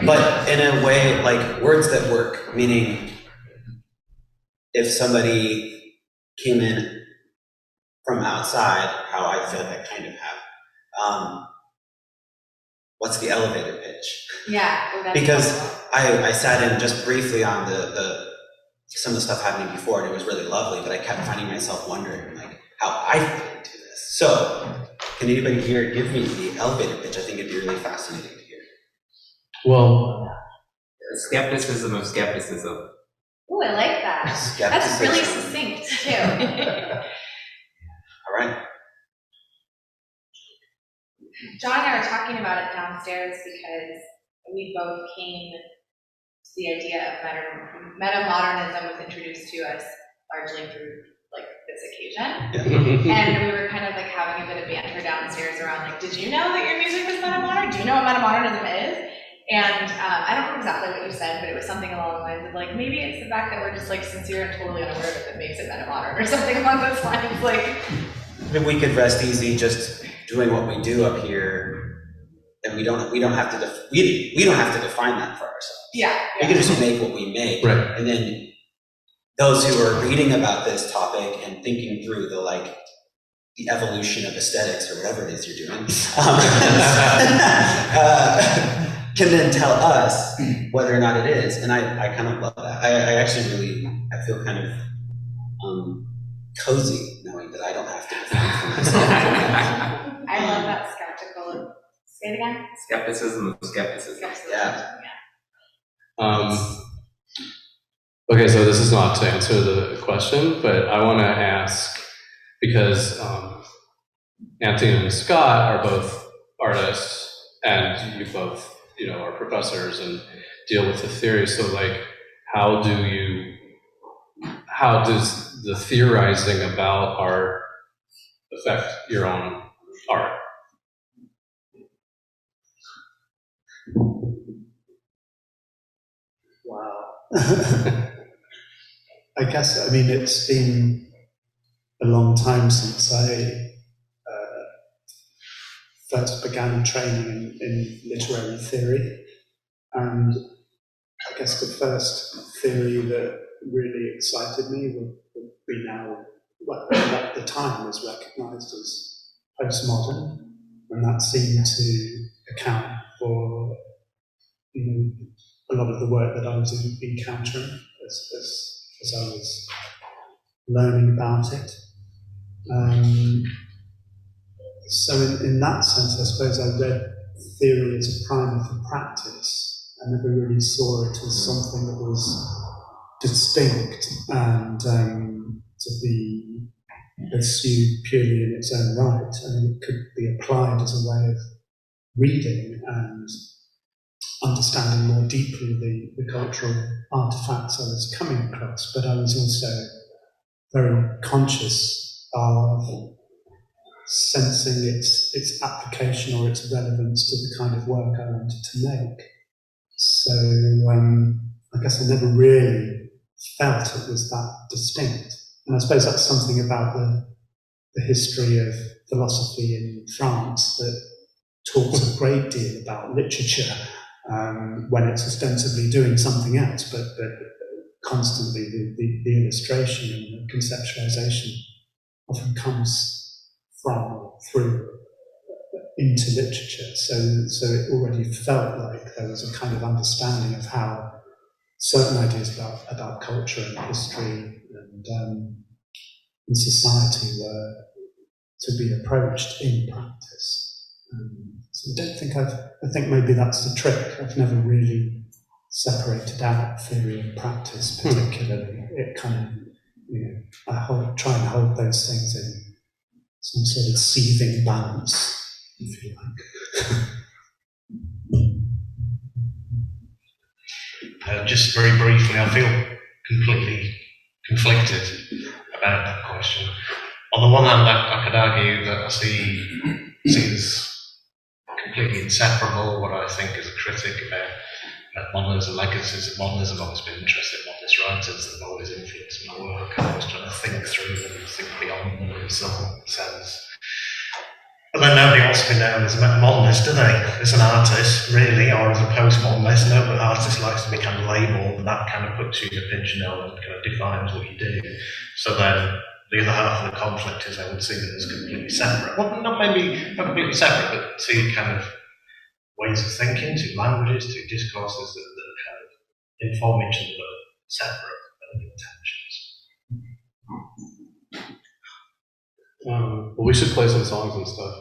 but in a way like words that work, meaning if somebody came in from outside, how I feel like I kind of have, what's the elevator pitch? Yeah. Because I sat in just briefly on some of the stuff happening before, and it was really lovely, but I kept finding myself wondering like how I fit into this. So Can anybody here give me the elevator pitch? I think it'd be really fascinating to hear. Well, Skepticism of skepticism. Ooh, I like that. That's really succinct too. All right. John and I were talking about it downstairs because we both came to the idea of metamodernism was introduced to us largely through like this occasion. And we were kind of like having a bit of banter downstairs around like, did you know that your music was metamodern? Do you know what metamodernism is? And I don't remember exactly what you said, but it was something along the lines of like, maybe it's the fact that we're just like sincere and totally unaware of it that makes it metamodern or something along those lines. Like, Then we could rest easy just doing what we do up here, and we don't have to we don't have to define that for ourselves. yeah. We can just make what we make, right. and then those who are reading about this topic and thinking through the evolution of aesthetics or whatever it is you're doing, can then tell us whether or not it is. And I kind of love that. I actually I feel kind of cozy knowing that I don't have to define for myself. I love that skeptical. Say it again. Skepticism of skepticism. Yeah. Okay, so this is not to answer the question, but I want to ask, because Antony and Scott are both artists, and you both, are professors and deal with the theory. So, like, how does the theorizing about art affect your own art? Wow. I guess, it's been a long time since I first began training in literary theory. And I guess the first theory that really excited me would be now, at the time was recognized as postmodern, and that seemed to account for a lot of the work that I was encountering as I was learning about it. So in that sense, I suppose I read theory as a primer for practice. I never really saw it as something that was distinct and to be pursued purely in its own right. It could be applied as a way of reading and understanding more deeply the cultural artifacts I was coming across, but I was also very conscious of sensing its application or its relevance to the kind of work I wanted to make. So I guess I never really felt it was that distinct. And I suppose that's something about the history of philosophy in France that talks a great deal about literature when it's ostensibly doing something else, but constantly the illustration and the conceptualization often comes from or through into literature. So it already felt like there was a kind of understanding of how certain ideas about culture and history and society were to be approached in practice. So I think maybe that's the trick. I've never really separated out theory and practice particularly. It kind of, I try and hold those things in some sort of seething balance, if you like. Just very briefly, I feel completely conflicted about that question. On the one hand, I could argue that I see as completely inseparable what I think as a critic about modernism, legacies of modernism. I've always been interested in modernist writers that have always influenced my work. I'm always trying to think through them, think beyond them in some sense. But then nobody wants to be known as a metamodernist, do they? As an artist, really, or as a postmodernist. No, but artist likes to be kind of labelled, and that kind of puts you in a pigeonhole and kind of defines what you do. So then the other half of the conflict is I would see them as completely separate. Well, not completely separate, but two kind of ways of thinking, two languages, two discourses that kind of inform each other but separate intentions. Well, Well, we should play some songs and stuff.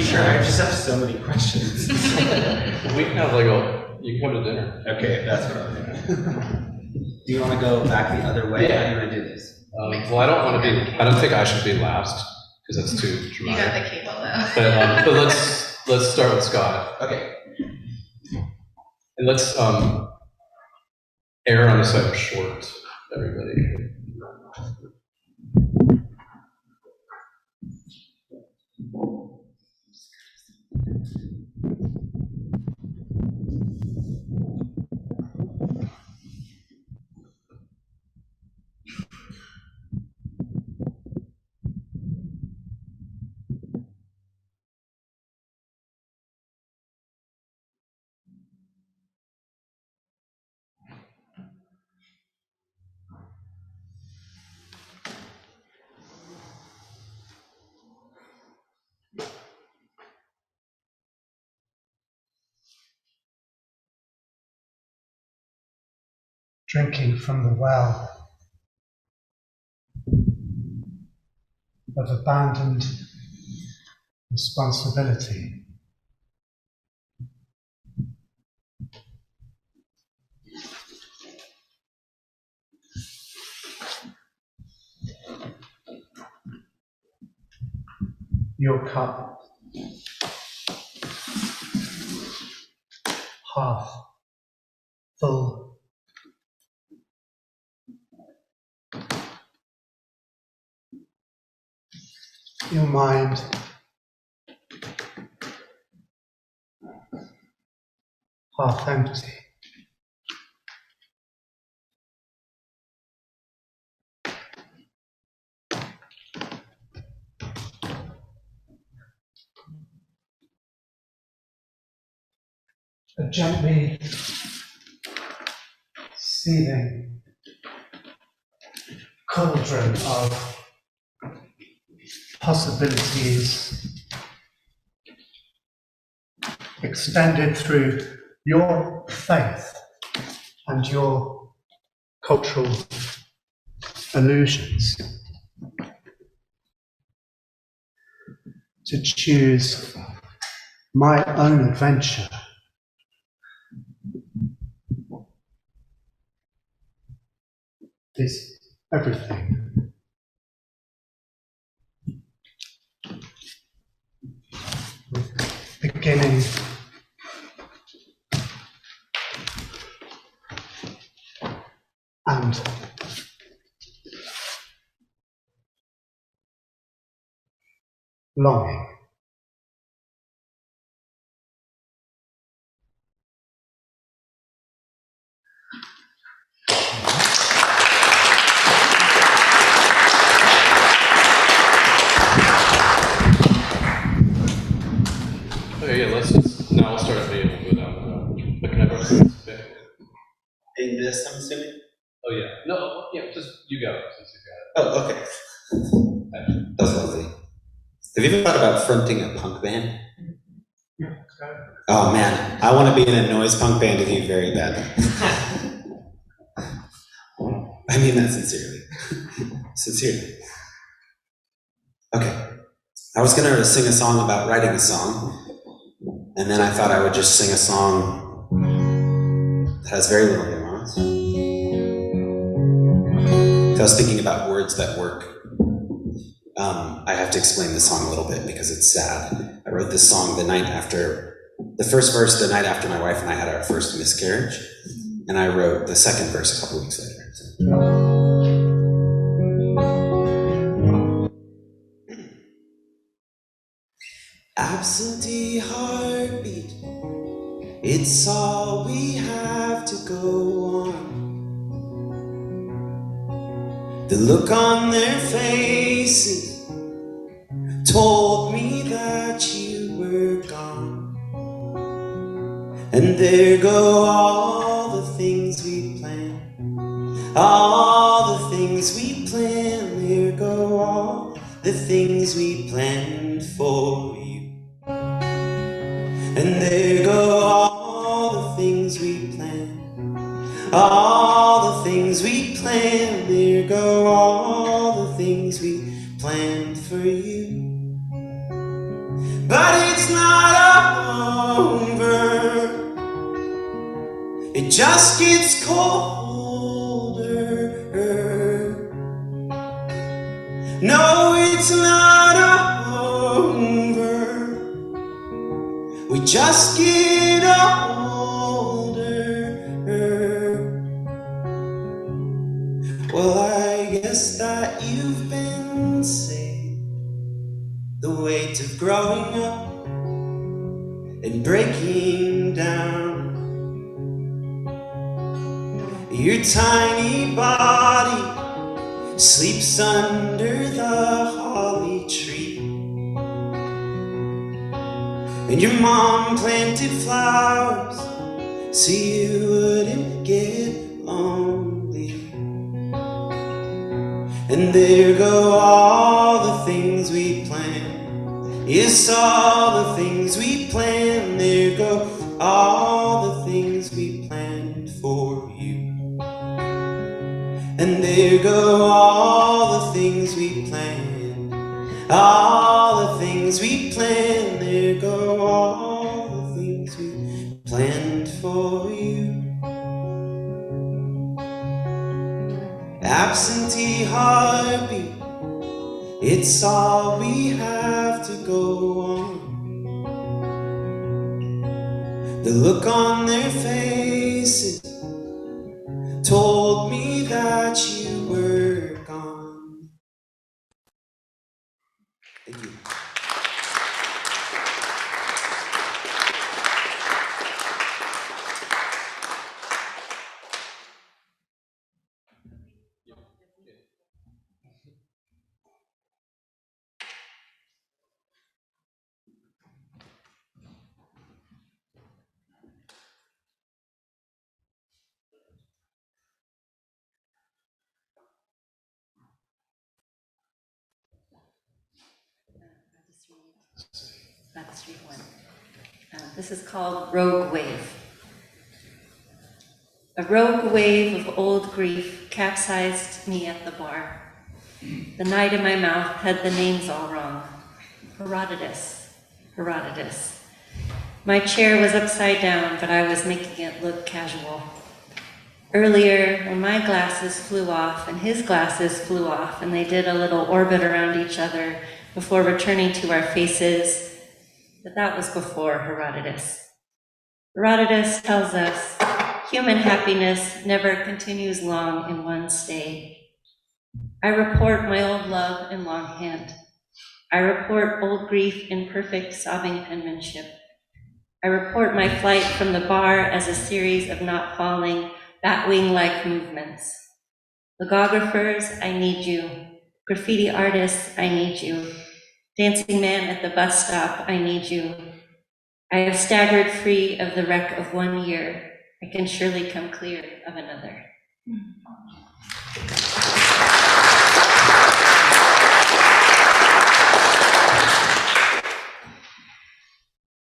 Sure, I just have so many questions. We can have you can come to dinner. Okay, that's what I'm doing. Do you want to go back the other way? Yeah. How do you want to do this? Well, I don't think I should be last, because that's too You got dramatic. the cable though. But let's start with Scott. Okay. And let's err on the side of short, everybody. Drinking from the well of abandoned responsibility. Your cup half full. Your mind half empty. A gently seething cauldron of possibilities extended through your faith and your cultural illusions. To choose my own adventure is everything. Beginning and longing. Okay, yeah, now we'll start being a little bit out. But can I borrow some space? In this, I'm assuming? Oh, yeah. No, yeah, just you go, since you got it. Oh, okay. That's lovely. Have you ever thought about fronting a punk band? Oh man, I want to be in a noise punk band with you very badly. I mean that sincerely. Sincerely. Okay. I was going to sing a song about writing a song, and then I thought I would just sing a song that has very little nuance. So I was thinking about words that work. I have to explain the song a little bit because it's sad. I wrote this song the first verse the night after my wife and I had our first miscarriage, and I wrote the second verse a couple weeks later. Absentee heartbeat, it's all we have to go on. The look on their faces told me that you were gone. And there go all the things we planned, all the things we planned. There go all the things we planned for you. And there go all the things we planned, all the things we planned. There go all the things we planned for you. just gets colder. No, it's not over. We just get older. Well, I guess that you've been saved. The weight of growing up and breaking down. Your tiny body sleeps under the holly tree, and your mom planted flowers so you wouldn't get lonely. And there go all the things we planned. Yes, all the things we planned. There go all the things we planned for you. And there go all the things we planned. All the things we planned. There go all the things we planned for you. Absentee heartbeat, it's all we have to go on. The look on their faces told me that you were gone. Thank you. That street one. This is called Rogue Wave. A rogue wave of old grief capsized me at the bar. The night in my mouth had the names all wrong. Herodotus, Herodotus. My chair was upside down, but I was making it look casual. Earlier, when my glasses flew off and his glasses flew off, and they did a little orbit around each other before returning to our faces, but that was before Herodotus. Herodotus tells us, human happiness never continues long in one stay. I report my old love in longhand. I report old grief in perfect sobbing penmanship. I report my flight from the bar as a series of not falling, batwing-like movements. Logographers, I need you. Graffiti artists, I need you. Dancing man at the bus stop, I need you. I have staggered free of the wreck of 1 year. I can surely come clear of another.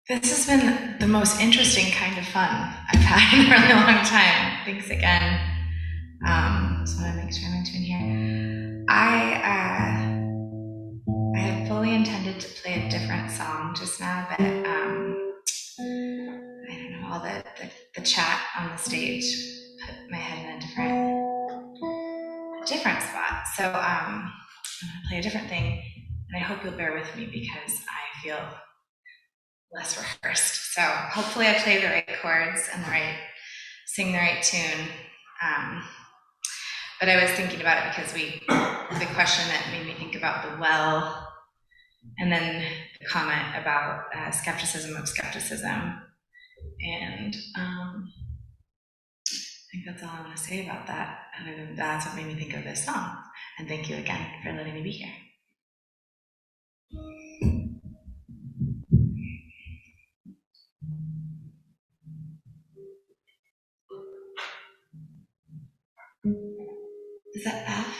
This has been the most interesting kind of fun I've had in a really long time. Thanks again. Just want to make sure I'm in tune here. I had fully intended to play a different song just now, but I don't know, all the chat on the stage put my head in a different spot. So I'm gonna play a different thing, and I hope you'll bear with me because I feel less rehearsed. So hopefully I play the right chords and sing the right tune. But I was thinking about it because the question that made me think about the well, and then the comment about skepticism of skepticism. And I think that's all I want to say about that. Other than that's what made me think of this song. And thank you again for letting me be here. Is that F?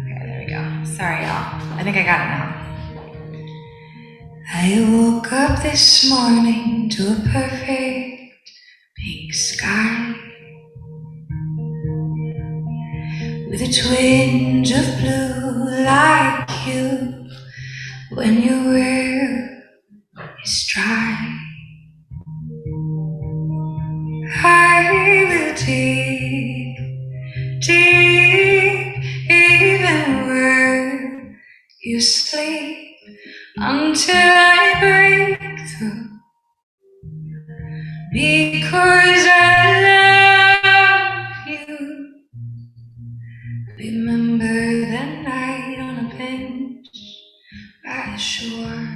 Okay, there we go. Sorry, y'all. I think I got it now. I woke up this morning to a perfect pink sky. with a twinge of blue like you when your will is dry. I will dig deep even where you sleep until I break through, because I love you. Remember that night on a bench by the shore,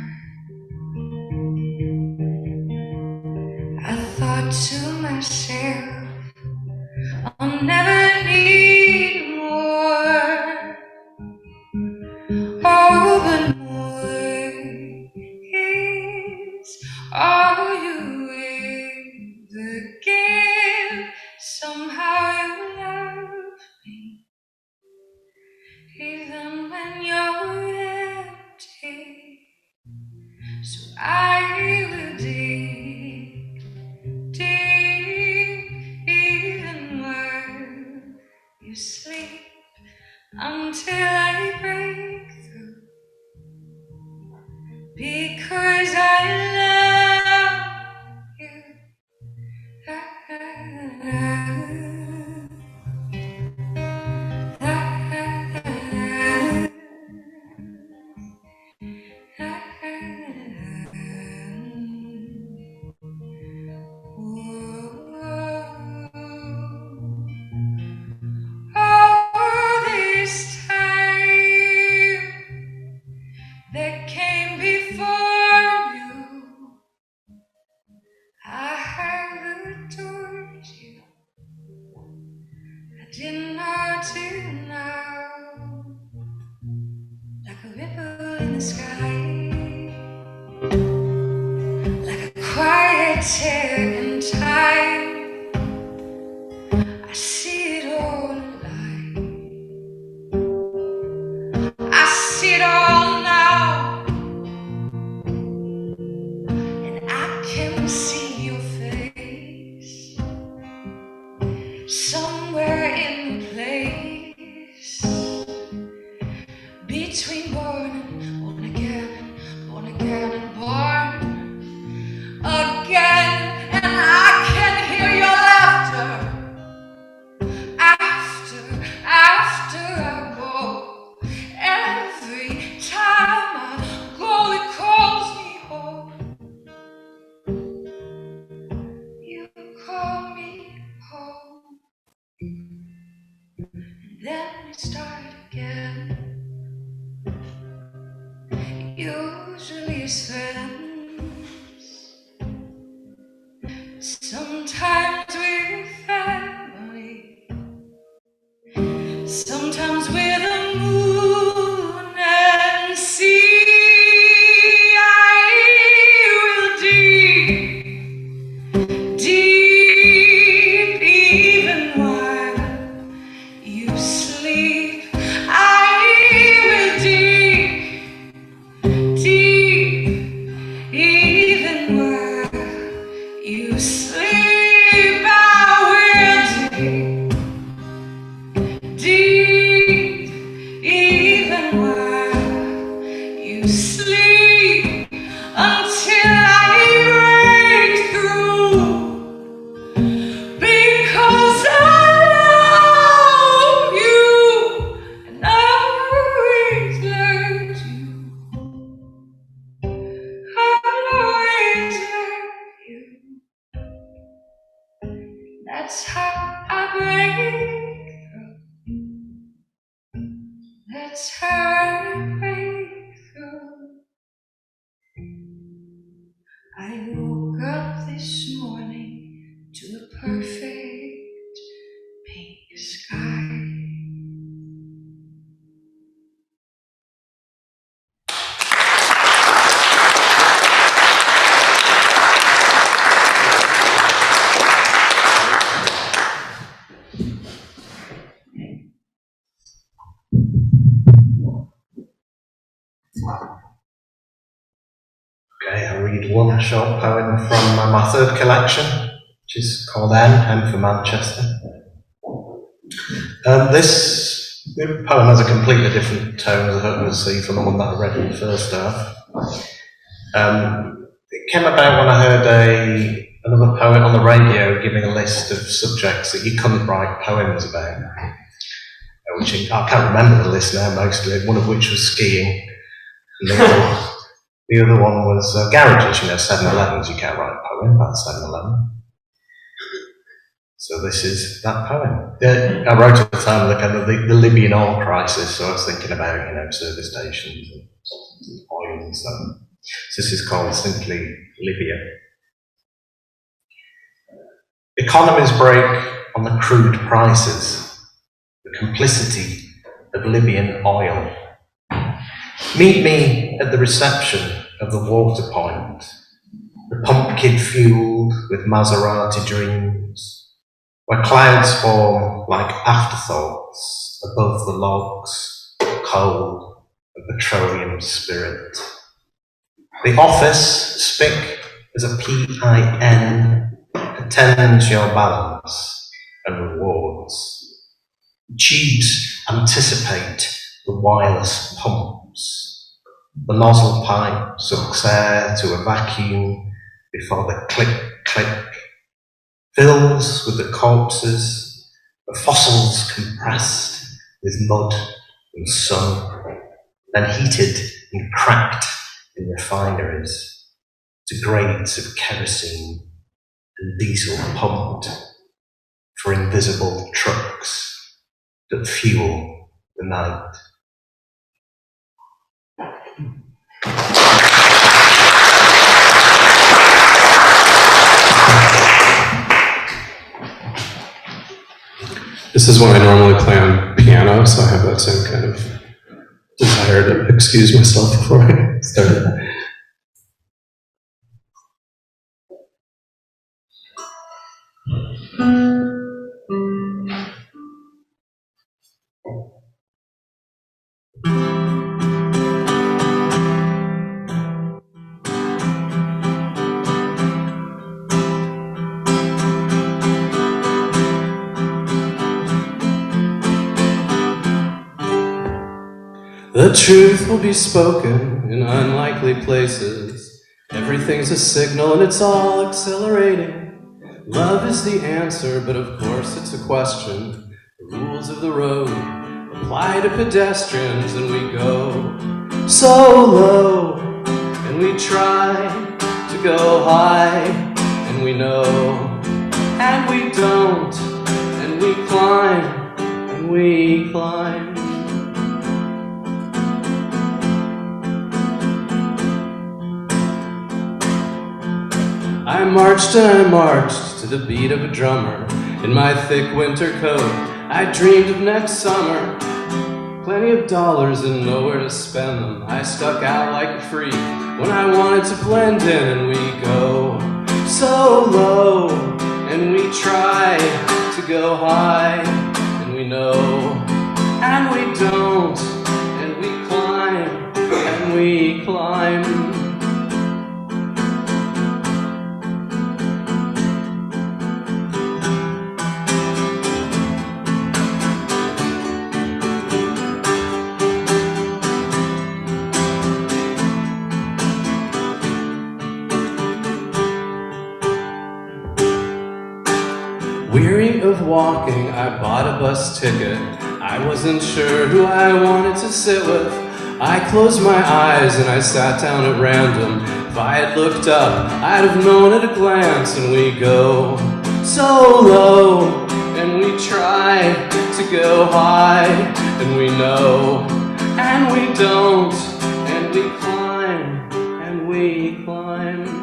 I thought to myself, I'll never need more. Oh, but more is all you ever give. Somehow you love me, even when you're empty. So I will dig deep, even where you sleep, until I break through, because I love you. All this time that came before you, I have adored you. I didn't know till now, like a ripple in the sky, like a quiet tear in time. I see it all alive. I see it all now, and I can see your face somewhere in the place between born again and born again, and I can hear your laughter after I go. Every time I go, it calls me home. You call me home, and then we start again. Usually it's friends, sometimes we're family, sometimes we're the moon and sea. I will dig deep even while you sleep. I will dig deep even while you sleep. I will dig deep even while you sleep, until I break through, because I love you and I always loved you. I'll always love you. That's how I break through. That's how I break through. I woke up this morning to a perfect pink sky. Okay, I'll read one short poem from my third collection, which is called M for Manchester. This The poem has a completely different tone, as I hope you'll see from the one that I read in the first half. It came about when I heard another poet on the radio giving a list of subjects that you couldn't write poems about. Which I can't remember the list now, most of it, one of which was skiing. And the other one was garages, 7-Elevens. You can't write a poem about 7-Eleven. So this is that poem. I wrote at the time the Libyan oil crisis, so I was thinking about, service stations and oil and stuff. So this is called simply Libya. Economies break on the crude prices, the complicity of Libyan oil. Meet me at the reception of the water point, the pump kid fueled with Maserati dreams, where clouds form like afterthoughts above the logs, coal and petroleum spirit. The office, spick as a PIN, attends your balance and rewards. Tubes anticipate the wireless pumps. The nozzle pipe sucks air to a vacuum before the click-click fills with the corpses, the fossils compressed with mud and sun, then heated and cracked in refineries to grades of kerosene and diesel pumped for invisible trucks that fuel the night. This is when I normally play on piano, so I have that same kind of desire to excuse myself before I start. The truth will be spoken in unlikely places. Everything's a signal and it's all accelerating. Love is the answer, but of course it's a question. The rules of the road apply to pedestrians, and we go so low, and we try to go high, and we know, and we don't, and we climb, and we climb. I marched and I marched to the beat of a drummer. In my thick winter coat, I dreamed of next summer. Plenty of dollars and nowhere to spend them. I stuck out like a freak when I wanted to blend in, and we go so low, and we try to go high, and we know, and we don't, and we climb, and we climb. Weary of walking, I bought a bus ticket. I wasn't sure who I wanted to sit with. I closed my eyes and I sat down at random. If I had looked up, I'd have known at a glance. And we go so low, and we try to go high, and we know, and we don't, and we climb, and we climb.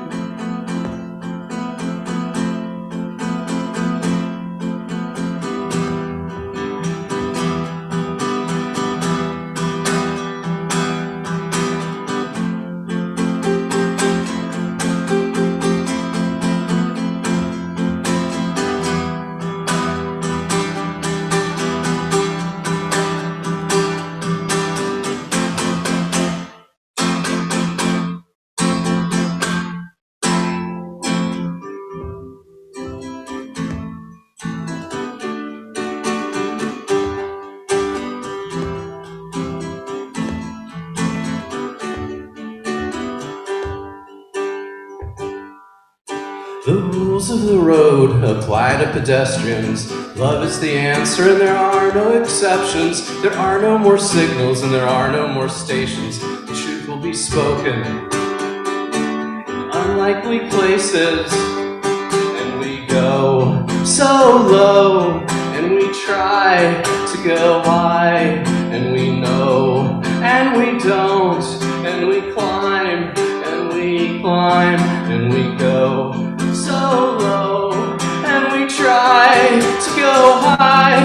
The rules of the road apply to pedestrians. Love is the answer and there are no exceptions. There are no more signals and there are no more stations. The truth will be spoken in unlikely places. And we go so low and we try to go high. And we know and we don't. And we climb and we climb and we go so low, and we try to go high,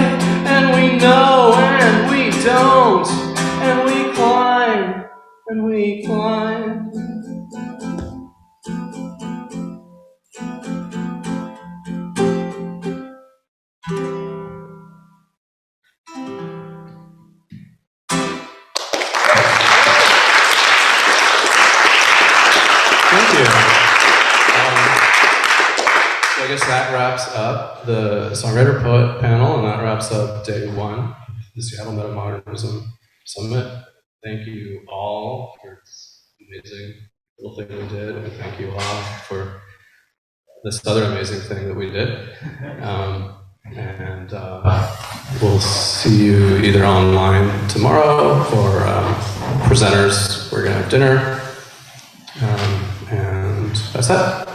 and we know, and we don't, and we climb, and we climb. Thank you. So I guess that wraps up the songwriter-poet panel, and that wraps up day one of the Seattle Metamodernism Summit. Thank you all for this amazing little thing we did, and thank you all for this other amazing thing that we did. And we'll see you either online tomorrow or presenters. We're going to have dinner. And that's that.